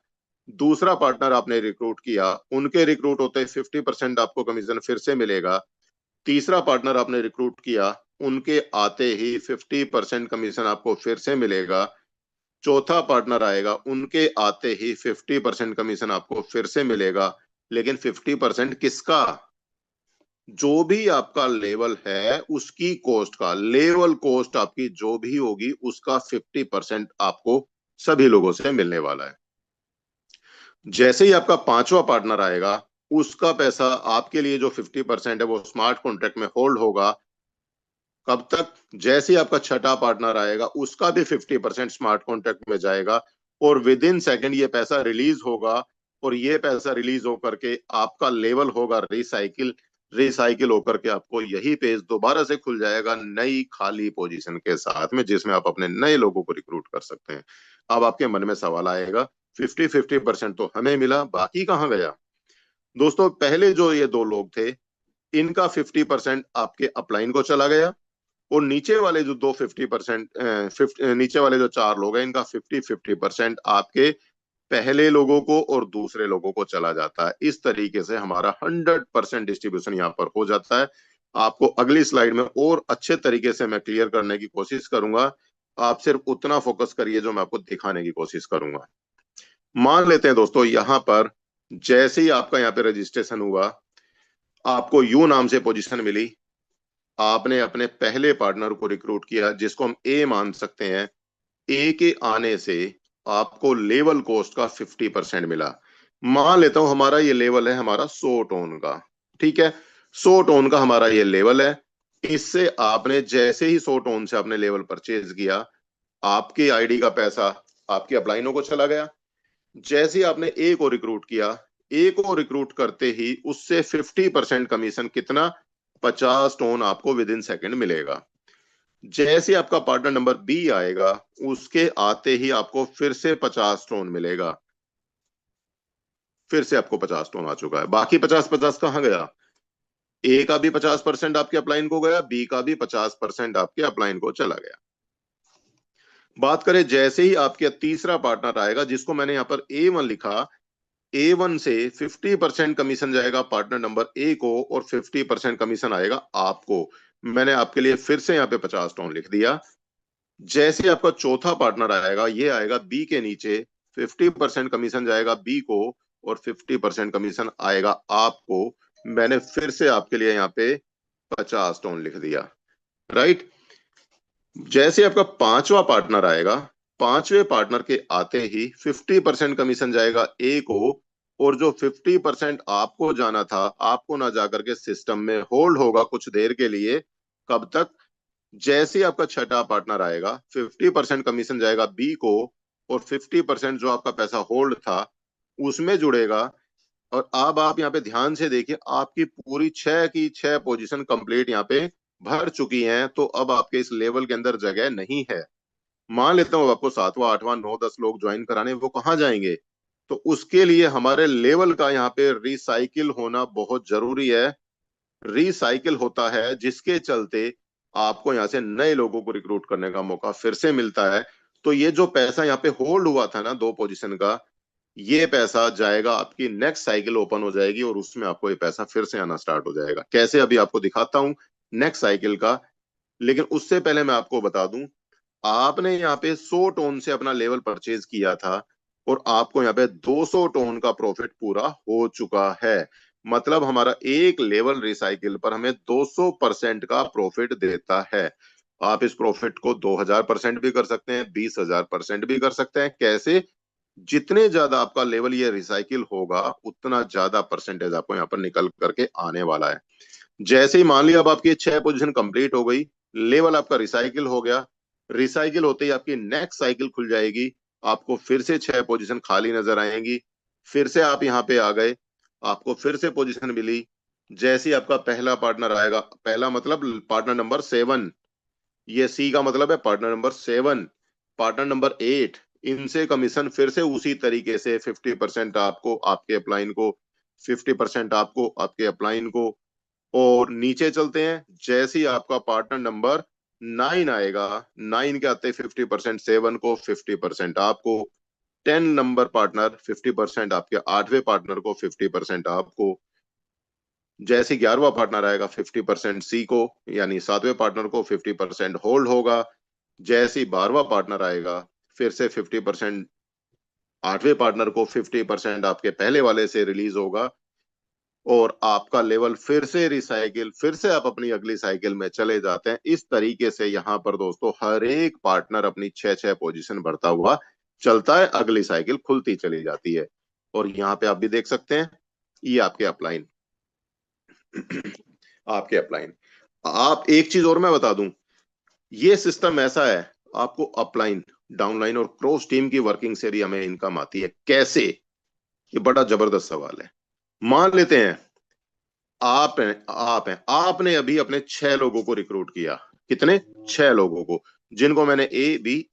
दूसरा पार्टनर आपने रिक्रूट किया, उनके रिक्रूट होते ही 50% आपको कमीशन फिर से मिलेगा। तीसरा पार्टनर आपने रिक्रूट किया, उनके आते ही 50% कमीशन आपको फिर से मिलेगा। चौथा पार्टनर आएगा, उनके आते ही 50% कमीशन आपको फिर से मिलेगा। लेकिन 50% किसका? जो भी आपका लेवल है उसकी कॉस्ट का, लेवल कॉस्ट आपकी जो भी होगी उसका 50% आपको सभी लोगों से मिलने वाला है। जैसे ही आपका पांचवा पार्टनर आएगा, उसका पैसा आपके लिए जो 50% है वो स्मार्ट कॉन्ट्रैक्ट में होल्ड होगा। कब तक? जैसे ही आपका छठा पार्टनर आएगा, उसका भी 50% स्मार्ट कॉन्ट्रैक्ट में जाएगा, और विद इन सेकेंड ये पैसा रिलीज होगा। और ये पैसा रिलीज होकर के आपका लेवल होगा रिसाइकिल, रिसाइकिल होकर के आपको यही पेज दोबारा से खुल जाएगा नई खाली पोजीशन के साथ में, जिसमें आप अपने नए लोगों को रिक्रूट कर सकते हैं। अब आपके मन में सवाल आएगा, 50-50% तो हमें मिला, बाकी कहाँ गया? दोस्तों, पहले जो ये दो लोग थे, इनका 50% आपके अपलाइन को चला गया, और नीचे वाले जो दो 50%, नीचे वाले जो चार लोग हैं, इनका 50-50% आपके पहले लोगों को और दूसरे लोगों को चला जाता है। इस तरीके से हमारा 100% डिस्ट्रीब्यूशन यहाँ पर हो जाता है। आपको अगली स्लाइड में और अच्छे तरीके से मैं क्लियर करने की कोशिश करूंगा। आप सिर्फ उतना फोकस करिए जो मैं आपको दिखाने की कोशिश करूंगा। मान लेते हैं दोस्तों, यहाँ पर जैसे ही आपका यहाँ पे रजिस्ट्रेशन हुआ, आपको यू नाम से पोजीशन मिली, आपने अपने पहले पार्टनर को रिक्रूट किया, जिसको हम ए मान सकते हैं। ए के आने से आपको लेवल कॉस्ट का 50% मिला। मान लेता हूं हमारा ये लेवल है हमारा 100 टोन का, ठीक है। 100 टोन का हमारा ये लेवल है। इससे आपने जैसे ही 100 टोन से आपने लेवल परचेज किया, आपके आईडी का पैसा आपकी अपलाइनों को चला गया। जैसे ही आपने ए को रिक्रूट किया, ए को रिक्रूट करते ही उससे 50% कमीशन, कितना? 50 टोन आपको विद इन सेकेंड मिलेगा। जैसे आपका पार्टनर नंबर बी आएगा, उसके आते ही आपको फिर से 50 टोन मिलेगा। फिर से आपको 50 टोन आ चुका है। बाकी 50-50 कहां गया? ए का भी 50% आपके अपलाइन को गया, बी का भी 50% आपके अपलाइन को चला गया। बात करें जैसे ही आपके तीसरा पार्टनर आएगा, जिसको मैंने यहाँ पर A1 लिखा, A1 से 50% कमीशन जाएगा पार्टनर नंबर ए को और 50% कमीशन आएगा आपको। मैंने आपके लिए फिर से यहाँ पे 50 टोन लिख दिया। जैसे आपका चौथा पार्टनर आएगा, ये आएगा बी के नीचे, 50% कमीशन जाएगा बी को और 50% कमीशन आएगा आपको। मैंने फिर से आपके लिए यहाँ पे 50 टोन लिख दिया, राइट। जैसे आपका पांचवा पार्टनर आएगा, पांचवे पार्टनर के आते ही 50% कमीशन जाएगा ए को और जो 50% आपको जाना था, आपको ना जाकर के सिस्टम में होल्ड होगा कुछ देर के लिए। कब तक? जैसे आपका छठा पार्टनर आएगा, 50% कमीशन जाएगा बी को और 50% जो आपका पैसा होल्ड था उसमें जुड़ेगा। और अब आप यहाँ पे ध्यान से देखिए, आपकी पूरी 6 की 6 पोजीशन कंप्लीट यहाँ पे भर चुकी हैं, तो अब आपके इस लेवल के अंदर जगह नहीं है। मान लेता हूँ आपको 7वां 8वां 9 10 लोग ज्वाइन कराने, वो कहाँ जाएंगे? तो उसके लिए हमारे लेवल का यहाँ पे रिसाइकिल होना बहुत जरूरी है। रिसाइकिल होता है जिसके चलते आपको यहाँ से नए लोगों को रिक्रूट करने का मौका फिर से मिलता है। तो ये जो पैसा यहाँ पे होल्ड हुआ था ना 2 पोजीशन का, ये पैसा जाएगा, आपकी नेक्स्ट साइकिल ओपन हो जाएगी और उसमें आपको ये पैसा फिर से आना स्टार्ट हो जाएगा। कैसे? अभी आपको दिखाता हूं नेक्स्ट साइकिल का। लेकिन उससे पहले मैं आपको बता दूं, आपने यहाँ पे 100 टोन से अपना लेवल परचेज किया था और आपको यहाँ पे 200 टोन का प्रॉफिट पूरा हो चुका है। मतलब हमारा एक लेवल रिसाइकिल पर हमें 200% का प्रॉफिट देता है। आप इस प्रॉफिट को 2000% भी कर सकते हैं, 20,000% भी कर सकते हैं। कैसे? जितने ज्यादा आपका लेवल ये रिसाइकिल होगा, उतना ज्यादा परसेंटेज आपको यहाँ पर निकल करके आने वाला है। जैसे ही मान लिया अब आपकी 6 पोजीशन कंप्लीट हो गई, लेवल आपका रिसाइकिल हो गया। रिसाइकिल होते ही आपकी नेक्स्ट साइकिल खुल जाएगी, आपको फिर से 6 पोजीशन खाली नजर आएंगी। फिर से आप यहाँ पे आ गए, आपको फिर से पोजीशन मिली। जैसे ही आपका पहला पार्टनर आएगा, पहला मतलब पार्टनर नंबर 7, ये सी का मतलब है पार्टनर नंबर 7, पार्टनर नंबर 8, इनसे कमीशन फिर से उसी तरीके से 50% आपको आपके अपलाइन को, 50% आपको आपके अपलाइन को। और नीचे चलते हैं, जैसे ही आपका पार्टनर नंबर 9 आएगा, 9 के आते 50% 7 को, 50% आपको। 10 नंबर पार्टनर 50% आपके आठवें पार्टनर को, 50% आपको। जैसे 11वां पार्टनर आएगा, 50% सी को यानी सातवें पार्टनर को, 50% होल्ड होगा। जैसे ही 12वां पार्टनर आएगा, फिर से 50% आठवें पार्टनर को, 50% आपके पहले वाले से रिलीज होगा और आपका लेवल फिर से रिसाइकिल, फिर से आप अपनी अगली साइकिल में चले जाते हैं। इस तरीके से यहाँ पर दोस्तों हर एक पार्टनर अपनी 6 पोजीशन भरता हुआ चलता है, अगली साइकिल खुलती चली जाती है। और यहाँ पे आप भी देख सकते हैं, ये आपके अपलाइन आपके अपलाइन। आप एक चीज और मैं बता दूं, ये सिस्टम ऐसा है, आपको अपलाइन, डाउनलाइन और क्रॉस टीम की वर्किंग से भी हमें इनकम आती है। कैसे? ये बड़ा जबरदस्त सवाल है। मान लेते हैं आपने अभी अपने 6 लोगों को रिक्रूट किया। कितने? 6 लोगों को, जिनको मैंने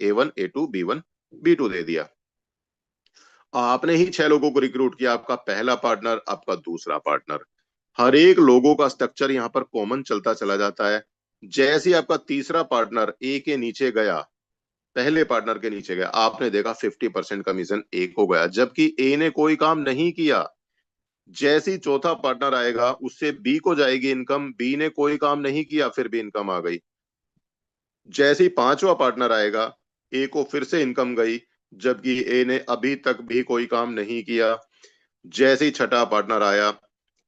A1 A2 B1 B2 दे दिया। आपने ही 6 लोगों को रिक्रूट किया, आपका पहला पार्टनर, आपका दूसरा पार्टनर, हर एक लोगों का स्ट्रक्चर यहाँ पर कॉमन चलता चला जाता है। जैसे ही आपका तीसरा पार्टनर ए के नीचे गया, पहले पार्टनर के नीचे गया, आपने देखा 50% कमीशन ए को गया, जबकि ए ने कोई काम नहीं किया। जैसे ही चौथा पार्टनर आएगा, उससे बी को जाएगी इनकम, बी ने कोई काम नहीं किया, फिर भी इनकम आ गई। जैसे ही पांचवा पार्टनर आएगा, ए को फिर से इनकम गई, जबकि ए ने अभी तक भी कोई काम नहीं किया। जैसे ही छठा पार्टनर आया,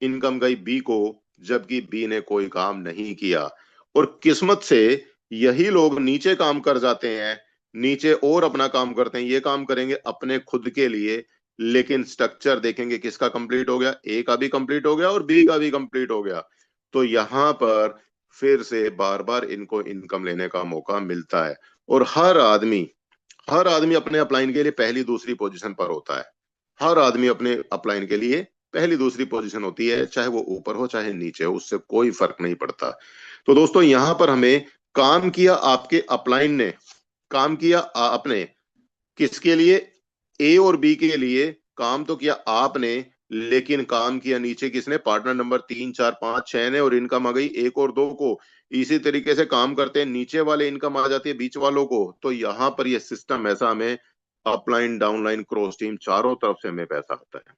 इनकम गई बी को, जबकि बी ने कोई काम नहीं किया। और किस्मत से यही लोग नीचे काम कर जाते हैं, नीचे और अपना काम करते हैं। ये काम करेंगे अपने खुद के लिए, लेकिन स्ट्रक्चर देखेंगे किसका कंप्लीट हो गया, ए का भी कंप्लीट हो गया और बी का भी कंप्लीट हो गया। तो यहाँ पर फिर से बार बार इनको इनकम लेने का मौका मिलता है। और हर आदमी अपने अपलाइन के लिए पहली दूसरी पोजीशन पर होता है। हर आदमी अपने अपलाइन के लिए पहली दूसरी पोजीशन होती है, चाहे वो ऊपर हो चाहे नीचे हो, उससे कोई फर्क नहीं पड़ता। तो दोस्तों यहां पर हमें काम किया, आपके अपलाइन ने काम किया अपने, किसके लिए? ए और बी के लिए काम तो किया आपने, लेकिन काम किया नीचे किसने, पार्टनर नंबर 3 4 5 6 ने, और इनकम आ गई 1 और 2 को। इसी तरीके से काम करते हैं, नीचे वाले इनकम आ जाती है बीच वालों को। तो यहाँ पर ये सिस्टम ऐसा हमें अपलाइन डाउनलाइन क्रॉस टीम चारों तरफ से हमें पैसा आता है।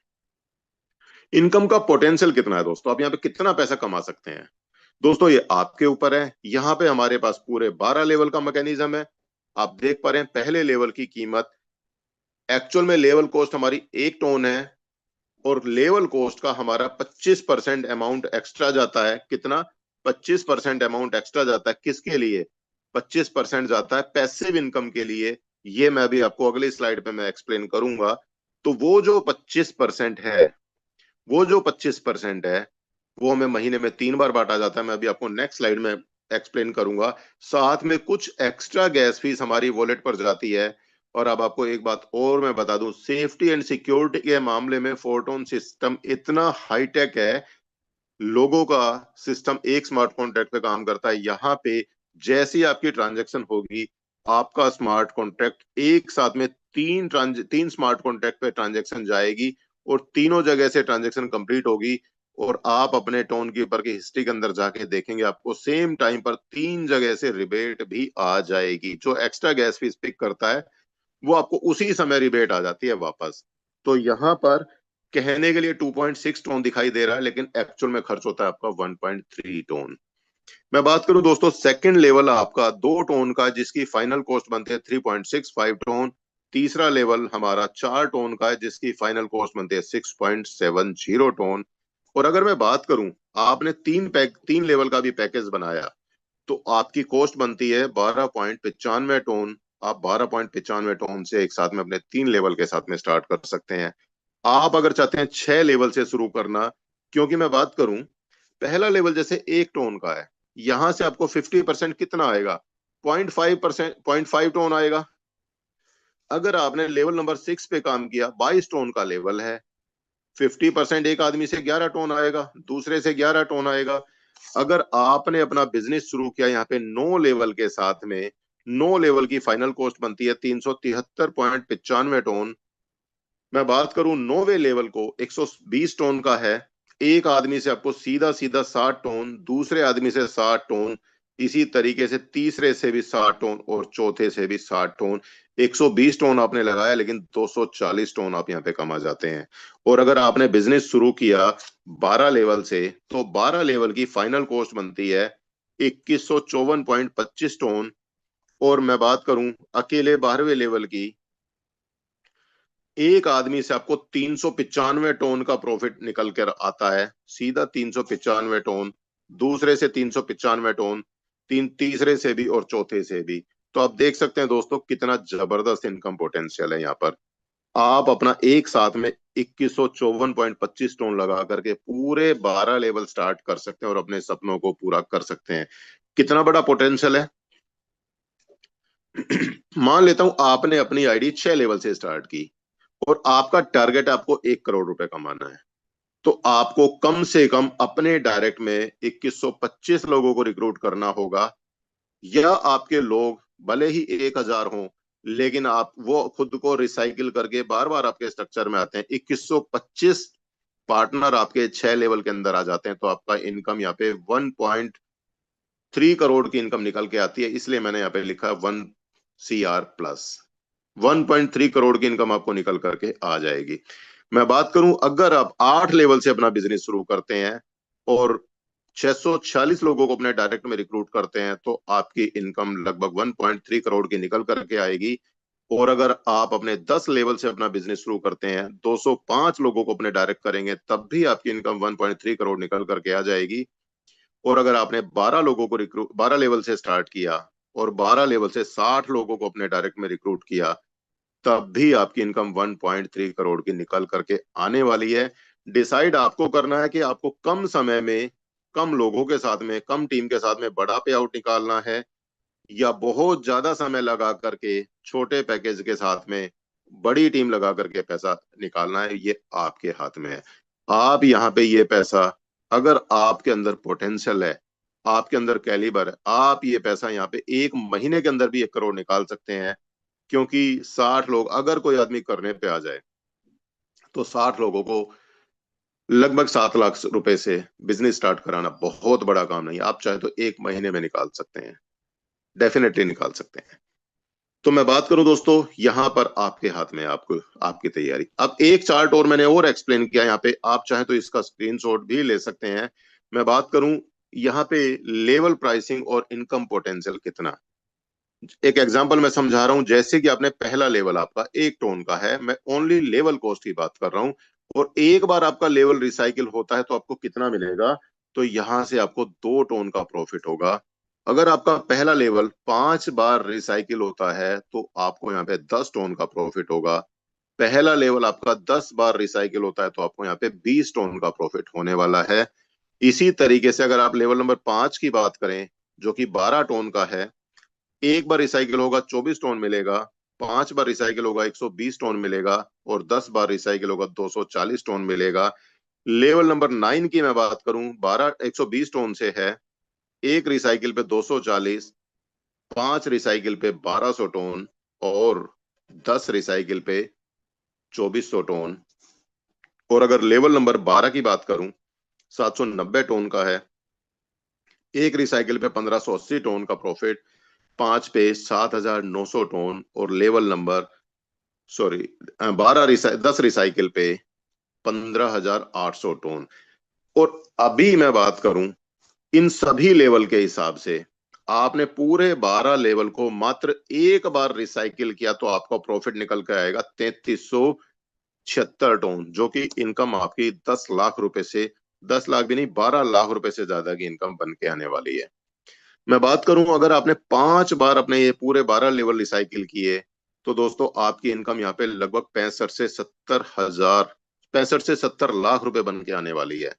इनकम का पोटेंशियल कितना है दोस्तों, आप यहाँ पे कितना पैसा कमा सकते हैं दोस्तों, ये आपके ऊपर है। यहाँ पे हमारे पास पूरे 12 लेवल का मैकेनिज्म है। आप देख पा रहे हैं पहले लेवल की कीमत, एक्चुअल में लेवल कॉस्ट हमारी 1 टोन है, और लेवल कॉस्ट का हमारा 25% अमाउंट एक्स्ट्रा जाता है। कितना, 25% अमाउंट एक्स्ट्रा जाता है, किसके लिए, 25% जाता है पैसिव इनकम के लिए। ये मैं अभी आपको अगली स्लाइड पे मैं एक्सप्लेन करूंगा। तो वो जो 25% है, वो जो 25% है, वो हमें महीने में 3 बार बांटा जाता है। मैं अभी आपको नेक्स्ट स्लाइड में एक्सप्लेन करूंगा। साथ में कुछ एक्स्ट्रा गैस फीस हमारी वॉलेट पर जाती है। और अब आपको एक बात और मैं बता दूं, सेफ्टी एंड सिक्योरिटी के मामले में फोरटोन सिस्टम इतना हाईटेक है। लोगों का सिस्टम एक स्मार्ट कॉन्ट्रैक्ट पे काम करता है। यहाँ पे जैसी आपकी ट्रांजेक्शन होगी, आपका स्मार्ट कॉन्ट्रैक्ट एक साथ में तीन स्मार्ट कॉन्ट्रैक्ट पे ट्रांजेक्शन जाएगी, और तीनों जगह से ट्रांजेक्शन कंप्लीट होगी। और आप अपने टोन कीपर की हिस्ट्री के अंदर जाके देखेंगे, आपको सेम टाइम पर 3 जगह से रिबेट भी आ जाएगी। जो एक्स्ट्रा गैस फीस पिक करता है, वो आपको उसी समय रिबेट आ जाती है वापस। तो यहाँ पर कहने के लिए 2.6 टोन दिखाई दे रहा है, लेकिन एक्चुअल में खर्च होता है आपका 1.3 टोन। मैं बात करूं दोस्तों, सेकंड लेवल आपका 2 टोन का, जिसकी फाइनल कॉस्ट बनती है 3.65 टोन। तीसरा लेवल हमारा 4 टोन का है, जिसकी फाइनल कॉस्ट बनती है 6.70 टोन। और अगर मैं बात करूं, आपने 3 लेवल का भी पैकेज बनाया, तो आपकी कॉस्ट बनती है 12.95 टोन। आप 12.95 टोन से एक साथ में अपने 3 लेवल के साथ में स्टार्ट कर सकते हैं। आप अगर चाहते हैं 6 लेवल से शुरू करना, क्योंकि मैं बात करूं, पहला लेवल जैसे 1 टोन का है, यहां से आपको 50% कितना आएगा, 0.5%, 0.5 टोन आएगा। अगर आपने लेवल नंबर 6 पे काम किया, 22 टोन का लेवल है, 50% एक आदमी से 11 टोन आएगा, दूसरे से 11 टोन आएगा। अगर आपने अपना बिजनेस शुरू किया यहाँ पे 9 लेवल के साथ में, 9 लेवल की फाइनल कॉस्ट बनती है 373.95 टोन। मैं बात करूं 9वें लेवल को, 120 टोन का है। एक आदमी से आपको सीधा सीधा 60 टोन, दूसरे आदमी से 60 टोन, इसी तरीके से तीसरे से भी 60 टोन, और चौथे से भी 60 टोन। 120 टोन आपने लगाया, लेकिन 240 टोन आप यहाँ पे कमा जाते हैं। और अगर आपने बिजनेस शुरू किया 12 लेवल से, तो 12 लेवल की फाइनल कॉस्ट बनती है 2154.25 टोन। और मैं बात करूं अकेले 12वें लेवल की, एक आदमी से आपको 395 टोन का प्रॉफिट निकल कर आता है, सीधा 395 टोन, दूसरे से 395 टोन, तीसरे से भी और चौथे से भी। तो आप देख सकते हैं दोस्तों, कितना जबरदस्त इनकम पोटेंशियल है यहाँ पर। आप अपना एक साथ में 2154.25 टोन लगा करके पूरे 12 लेवल स्टार्ट कर सकते हैं, और अपने सपनों को पूरा कर सकते हैं। कितना बड़ा पोटेंशियल है। मान लेता हूं आपने अपनी आईडी 6 लेवल से स्टार्ट की, और आपका टारगेट है आपको 1 करोड़ रुपए कमाना है। तो आपको कम से कम अपने डायरेक्ट में 2125 लोगों को रिक्रूट करना होगा। या आपके लोग भले ही 1000 हों, लेकिन आप वो खुद को रिसाइकिल करके बार बार आपके स्ट्रक्चर में आते हैं, 2125 पार्टनर आपके 6 लेवल के अंदर आ जाते हैं, तो आपका इनकम यहाँ पे 1.3 करोड़ की इनकम निकल के आती है। इसलिए मैंने यहाँ पे लिखा 1 CR+। 1.3 करोड़ की इनकम आपको निकल करके आ जाएगी। मैं बात करूं, अगर आप 8 लेवल से अपना बिजनेस शुरू करते हैं और 646 लोगों को अपने डायरेक्ट में रिक्रूट करते हैं, तो आपकी इनकम लगभग 1.3 करोड़ की निकल करके आएगी। और अगर आप अपने 10 लेवल से अपना बिजनेस शुरू करते हैं, 205 लोगों को अपने डायरेक्ट करेंगे, तब भी आपकी इनकम 1.3 करोड़ निकल करके आ जाएगी। और अगर आपने 12 लेवल से स्टार्ट किया, और 12 लेवल से 60 लोगों को अपने डायरेक्ट में रिक्रूट किया, तब भी आपकी इनकम 1.3 करोड़ की निकल करके आने वाली है। डिसाइड आपको करना है कि आपको कम समय में, कम लोगों के साथ में, कम टीम के साथ में बड़ा पे आउट निकालना है, या बहुत ज्यादा समय लगा करके छोटे पैकेज के साथ में बड़ी टीम लगा करके पैसा निकालना है। ये आपके हाथ में है। आप यहाँ पे ये पैसा, अगर आपके अंदर पोटेंशियल है, आपके अंदर कैलिबर है, आप ये पैसा यहाँ पे 1 महीने के अंदर भी 1 करोड़ निकाल सकते हैं। क्योंकि 60 लोग अगर कोई आदमी करने पे आ जाए, तो 60 लोगों को लगभग 7 लाख रुपए से बिजनेस स्टार्ट कराना बहुत बड़ा काम नहीं है। आप चाहे तो 1 महीने में निकाल सकते हैं, डेफिनेटली निकाल सकते हैं। तो मैं बात करूं दोस्तों, यहां पर आपके हाथ में है, आपको आपकी तैयारी। अब एक चार्ट और मैंने और एक्सप्लेन किया यहाँ पे, आप चाहे तो इसका स्क्रीनशॉट भी ले सकते हैं। मैं बात करूं यहाँ पे लेवल प्राइसिंग और इनकम पोटेंशियल कितना। एक एग्जांपल मैं समझा रहा हूं, जैसे कि आपने पहला लेवल आपका 1 टन का है, मैं ओनली लेवल कॉस्ट की बात कर रहा हूं, और एक बार आपका लेवल रिसाइकिल होता है तो आपको कितना मिलेगा। तो यहां से आपको 2 टन का प्रॉफिट होगा। अगर आपका पहला लेवल 5 बार रिसाइकिल होता है तो आपको यहाँ पे 10 टन का प्रॉफिट होगा। पहला लेवल आपका 10 बार रिसाइकिल होता है तो आपको यहाँ पे 20 टन का प्रॉफिट होने वाला है। इसी तरीके से अगर आप लेवल नंबर 5 की बात करें, जो कि 12 टन का है, एक बार रिसाइकिल होगा 24 टन मिलेगा, 5 बार रिसाइकिल होगा 120 टन मिलेगा, और 10 बार रिसाइकिल होगा 240 टन मिलेगा। लेवल नंबर 9 की मैं बात करूं, 120 टन से है, एक रिसाइकिल पे 240, 5 रिसाइकिल पे 1200 टन, और 10 रिसाइकिल पे 2400 टन। और अगर लेवल नंबर 12 की बात करूं, 790 टन का है, एक रिसाइकिल पे 1580 टन का प्रॉफिट, 5 पे 7900 टन, और लेवल नंबर, सॉरी, 10 रिसाइकिल पे 15,800 टन। और अभी मैं बात करूं इन सभी लेवल के हिसाब से, आपने पूरे 12 लेवल को मात्र एक बार रिसाइकिल किया तो आपका प्रॉफिट निकल के आएगा 3376 टन, जो कि इनकम आपकी 10 लाख रुपए से, 10 लाख भी नहीं, 12 लाख रुपए से ज्यादा की इनकम बन के आने वाली है। मैं बात करूं अगर आपने 5 बार अपने ये पूरे 12 लेवल रिसाइकिल किए, तो दोस्तों आपकी इनकम यहाँ पे लगभग 65 से 70 लाख रुपए बन के आने वाली है।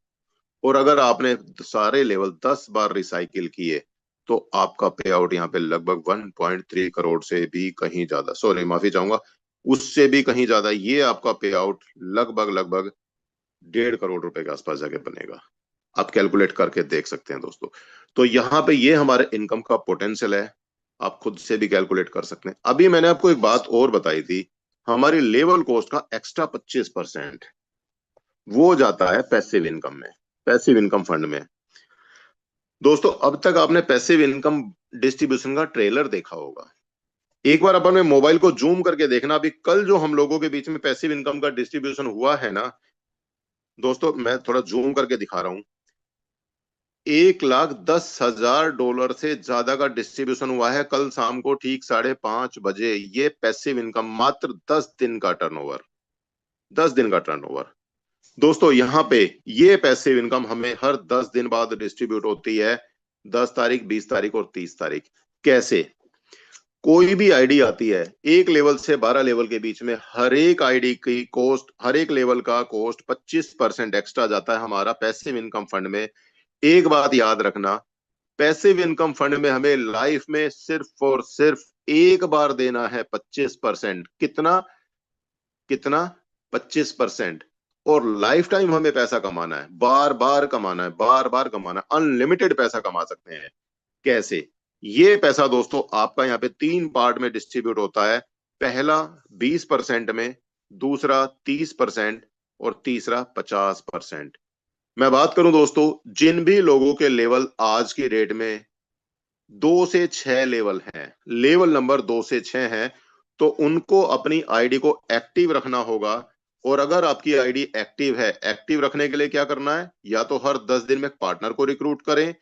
और अगर आपने सारे लेवल 10 बार रिसाइकिल किए तो आपका पे आउट यहाँ पे लगभग 1.3 करोड़ से भी कहीं ज्यादा, सॉरी माफी चाहूंगा, उससे भी कहीं ज्यादा, ये आपका पे आउट लगभग लगभग 1.5 करोड़ रुपए के आसपास जाके बनेगा। आप कैलकुलेट करके देख सकते हैं दोस्तों। तो यहाँ पे ये हमारे इनकम का पोटेंशियल है, आप खुद से भी कैलकुलेट कर सकते हैं। अभी मैंने आपको एक बात और बताई थी, हमारी लेवल कॉस्ट का एक्स्ट्रा 25% वो जाता है पैसिव इनकम में, पैसिव इनकम फंड में। दोस्तों अब तक आपने पैसिव इनकम डिस्ट्रीब्यूशन का ट्रेलर देखा होगा, एक बार अपन में मोबाइल को जूम करके देखना। अभी कल जो हम लोगों के बीच में पैसिव इनकम का डिस्ट्रीब्यूशन हुआ है ना दोस्तों, मैं थोड़ा जूम करके दिखा रहा हूं, 1,10,000 डॉलर से ज्यादा का डिस्ट्रीब्यूशन हुआ है कल शाम को ठीक 5:30 बजे। ये पैसिव इनकम मात्र 10 दिन का टर्नओवर, 10 दिन का टर्नओवर। दोस्तों यहाँ पे ये पैसिव इनकम हमें हर 10 दिन बाद डिस्ट्रीब्यूट होती है, 10 तारीख, 20 तारीख और 30 तारीख। कैसे? कोई भी आईडी आती है, एक लेवल से 12 लेवल के बीच में हर एक आईडी की कॉस्ट, हर एक लेवल का कॉस्ट 25% एक्स्ट्रा जाता है हमारा पैसिव इनकम फंड में। एक बात याद रखना, पैसिव इनकम फंड में हमें लाइफ में सिर्फ और सिर्फ एक बार देना है 25%। कितना? कितना? 25%। और लाइफ टाइम हमें पैसा कमाना है, बार बार कमाना है, बार बार कमाना है, अनलिमिटेड पैसा कमा सकते हैं। कैसे? ये पैसा दोस्तों आपका यहाँ पे 3 पार्ट में डिस्ट्रीब्यूट होता है। पहला 20% में, दूसरा 30%, और तीसरा 50%। मैं बात करूं दोस्तों, जिन भी लोगों के लेवल आज की डेट में 2 से 6 लेवल हैं, लेवल नंबर 2 से 6 है, तो उनको अपनी आईडी को एक्टिव रखना होगा। और अगर आपकी आईडी एक्टिव है, एक्टिव रखने के लिए क्या करना है, या तो हर 10 दिन में एक पार्टनर को रिक्रूट करें,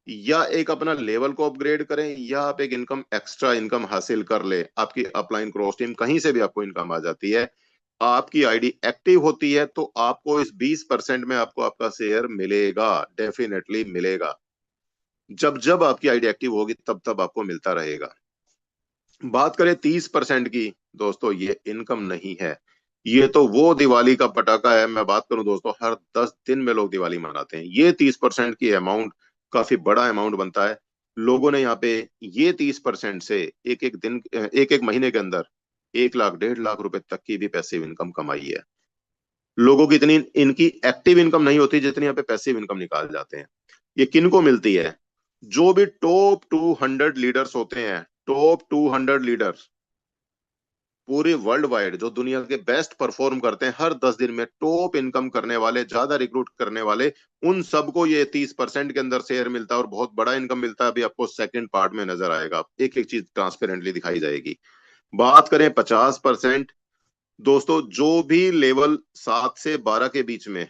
या एक अपना लेवल को अपग्रेड करें, या आप एक इनकम, एक्स्ट्रा इनकम हासिल कर ले। आपकी अपलाइन क्रॉस टीम कहीं से भी आपको इनकम आ जाती है, आपकी आईडी एक्टिव होती है तो आपको इस 20% में आपको आपका शेयर मिलेगा, डेफिनेटली मिलेगा। जब जब आपकी आईडी एक्टिव होगी तब तब आपको मिलता रहेगा। बात करें 30% की, दोस्तों ये इनकम नहीं है, ये तो वो दिवाली का पटाखा है। मैं बात करूं दोस्तों, हर 10 दिन में लोग दिवाली मनाते हैं। ये 30% की अमाउंट काफी बड़ा अमाउंट बनता है। लोगों ने यहाँ पे ये 30% से एक एक दिन, एक एक महीने के अंदर 1 लाख, 1.5 लाख रुपए तक की भी पैसिव इनकम कमाई है। लोगों की इतनी इनकी एक्टिव इनकम नहीं होती जितनी यहाँ पे पैसिव इनकम निकाल जाते हैं। ये किन को मिलती है? जो भी टॉप 200 लीडर्स होते हैं, टॉप 200 लीडर्स, पूरे वर्ल्ड वाइड जो दुनिया के बेस्ट परफॉर्म करते हैं, हर 10 दिन में टॉप इनकम करने वाले, ज्यादा रिक्रूट करने वाले, उन सबको ये 30% के अंदर शेयर मिलता है और बहुत बड़ा इनकम मिलता है। अभी आपको सेकंड पार्ट में नजर आएगा, एक एक चीज ट्रांसपेरेंटली दिखाई जाएगी। बात करें 50%, दोस्तों जो भी लेवल 7 से 12 के बीच में,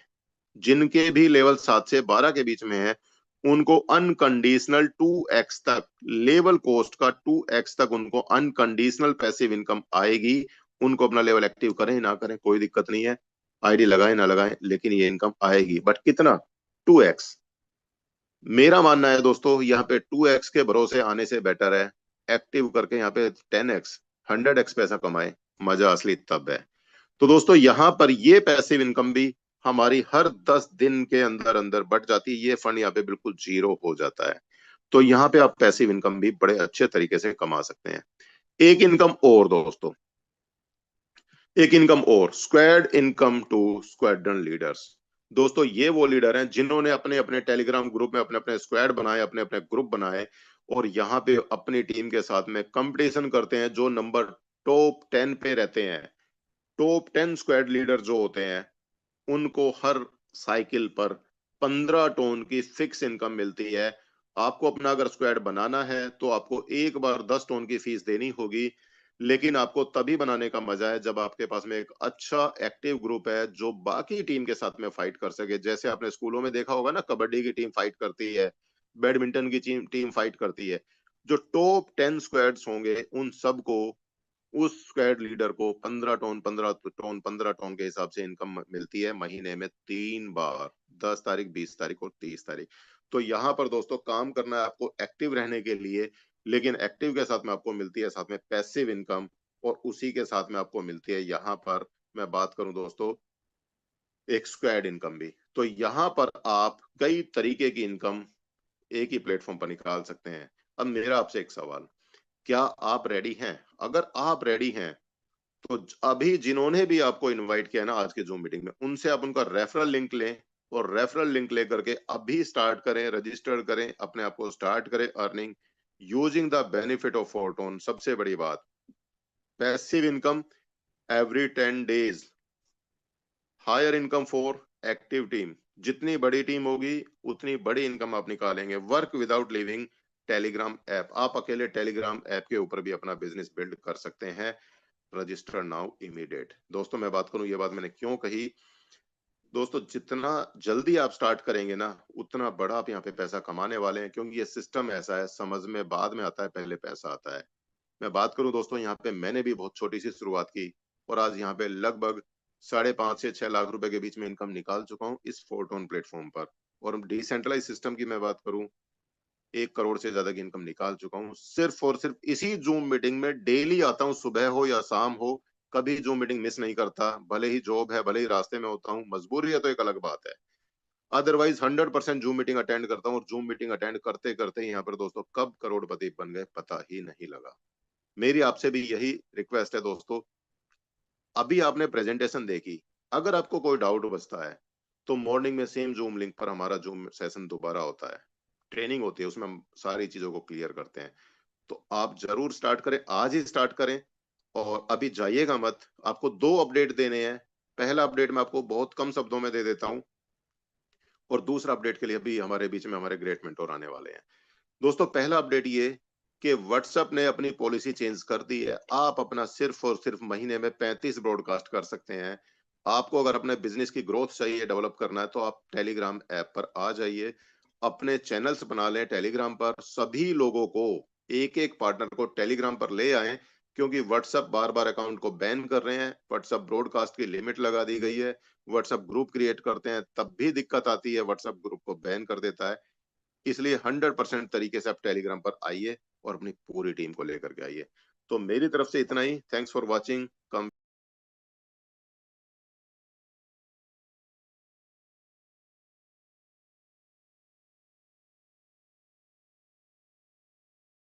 जिनके भी लेवल 7 से 12 के बीच में है, उनको अनकंडीशनल 2x तक, लेवल कोस्ट का 2x तक उनको अनकंडीशनल पैसिव इनकम आएगी। उनको अपना लेवल एक्टिव करें ना करें कोई दिक्कत नहीं है, आईडी लगाएं ना लगाएं, लेकिन ये इनकम आएगी। बट कितना? 2x। मेरा मानना है दोस्तों, यहाँ पे 2x के भरोसे आने से बेटर है एक्टिव करके यहाँ पे 10x 100x पैसा कमाए। मजा असली तब है। तो दोस्तों यहाँ पर ये पैसिव इनकम भी हमारी हर 10 दिन के अंदर अंदर बढ़ जाती है। ये फंड यहाँ पे बिल्कुल जीरो हो जाता है। तो यहाँ पे आप पैसिव इनकम भी बड़े अच्छे तरीके से कमा सकते हैं। एक इनकम और दोस्तों, एक इनकम और, squad income to squadron leaders. दोस्तों ये वो लीडर हैं जिन्होंने अपने अपने टेलीग्राम ग्रुप में अपने अपने स्क्वाड बनाए, अपने अपने ग्रुप बनाए, और यहाँ पे अपनी टीम के साथ में कंपटीशन करते हैं। जो नंबर टॉप 10 पे रहते हैं, टॉप 10 स्क्वाड लीडर जो होते हैं, उनको हर साइकिल पर 15 टोन की फिक्स इनकम मिलती है। आपको अपना अगर स्क्वाड बनाना है तो आपको एक बार 10 टोन की फीस देनी होगी, लेकिन आपको तभी बनाने का मजा है जब आपके पास में एक अच्छा एक्टिव ग्रुप है जो बाकी टीम के साथ में फाइट कर सके। जैसे आपने स्कूलों में देखा होगा ना, कबड्डी की टीम फाइट करती है, बैडमिंटन की टीम फाइट करती है। जो टॉप 10 स्क्वाड्स होंगे उन सबको, उस स्क्वाड लीडर को 15 टोन के हिसाब से इनकम मिलती है महीने में 3 बार, 10 तारीख, 20 तारीख और 30 तारीख। तो यहाँ पर दोस्तों काम करना है आपको एक्टिव रहने के लिए, लेकिन एक्टिव के साथ में आपको मिलती है साथ में पैसिव इनकम, और उसी के साथ में आपको मिलती है यहाँ पर मैं बात करूं दोस्तों एक स्क्वाड इनकम भी। तो यहाँ पर आप कई तरीके की इनकम एक ही प्लेटफॉर्म पर निकाल सकते हैं। अब मेरा आपसे एक सवाल, क्या आप रेडी हैं? अगर आप रेडी हैं तो अभी जिन्होंने भी आपको इनवाइट किया है ना आज के जूम मीटिंग में, उनसे आप उनका रेफरल लिंक लें, और रेफरल लिंक लेकर के अभी स्टार्ट करें, रजिस्टर करें, अपने आप को स्टार्ट करें earning using the benefit of 4टोन। सबसे बड़ी बात, passive income every 10 days, higher income for active team. जितनी बड़ी टीम होगी उतनी बड़ी इनकम आप निकालेंगे। Work without living Telegram app, आप अकेले टेलीग्राम ऐप के ऊपर भी अपना बिजनेस बिल्ड कर सकते हैं। Register now immediate. दोस्तों मैं बात करूं, ये बात मैंने क्यों कही, दोस्तों जितना जल्दी आप स्टार्ट करेंगे ना, उतना बड़ा आप यहाँ पे पैसा कमाने वाले हैं, क्योंकि ये सिस्टम ऐसा है, समझ में बाद में आता है, पहले पैसा आता है। मैं बात करूं दोस्तों, यहाँ पे मैंने भी बहुत छोटी सी शुरुआत की, और आज यहाँ पे लगभग 5.5 से 6 लाख रुपए के बीच में इनकम निकाल चुका हूँ इस 4टोन प्लेटफॉर्म पर। और डिसेंट्रलाइज सिस्टम की मैं बात करूं, 1 करोड़ से ज्यादा की इनकम निकाल चुका हूँ सिर्फ और सिर्फ इसी जूम मीटिंग में। डेली आता हूँ, सुबह हो या शाम हो, कभी जूम मीटिंग मिस नहीं करता। भले ही जॉब है, भले ही रास्ते में होता हूँ, मजबूरी है तो एक अलग बात है, अदरवाइज 100% जूम मीटिंग अटेंड करता हूँ। और जूम मीटिंग अटेंड करते करते यहाँ पर दोस्तों कब करोड़पति बन गए पता ही नहीं लगा। मेरी आपसे भी यही रिक्वेस्ट है दोस्तों, अभी आपने प्रेजेंटेशन देखी, अगर आपको कोई डाउट बचता है तो मॉर्निंग में सेम जूम लिंक पर हमारा जूम सेशन दोबारा होता है, ट्रेनिंग होती है, उसमें हम सारी चीजों को क्लियर करते हैं। तो आप जरूर स्टार्ट करें, आज ही स्टार्ट करें, और अभी जाइएगा मत। आपको 2 अपडेट देने हैं। पहला अपडेट मैं आपको बहुत कम शब्दों में दे देता हूं, और दूसरा अपडेट के लिए भी हमारे बीच में हमारे ग्रेट मेंटोर आने वाले हैं। दोस्तों पहला अपडेट ये कि व्हाट्सएप ने अपनी पॉलिसी चेंज कर दी है। आप अपना सिर्फ और सिर्फ महीने में 35 ब्रॉडकास्ट कर सकते हैं। आपको अगर अपने बिजनेस की ग्रोथ चाहिए, डेवलप करना है, तो आप टेलीग्राम ऐप पर आ जाइए, अपने चैनल्स बना लें टेलीग्राम पर, सभी लोगों को, एक एक पार्टनर को टेलीग्राम पर ले आए, क्योंकि व्हाट्सएप बार बार अकाउंट को बैन कर रहे हैं। व्हाट्सएप ब्रॉडकास्ट की लिमिट लगा दी गई है। व्हाट्सएप ग्रुप क्रिएट करते हैं तब भी दिक्कत आती है, व्हाट्सएप ग्रुप को बैन कर देता है। इसलिए 100% तरीके से आप टेलीग्राम पर आइए और अपनी पूरी टीम को लेकर के आइए। तो मेरी तरफ से इतना ही। Thanks for watching. कम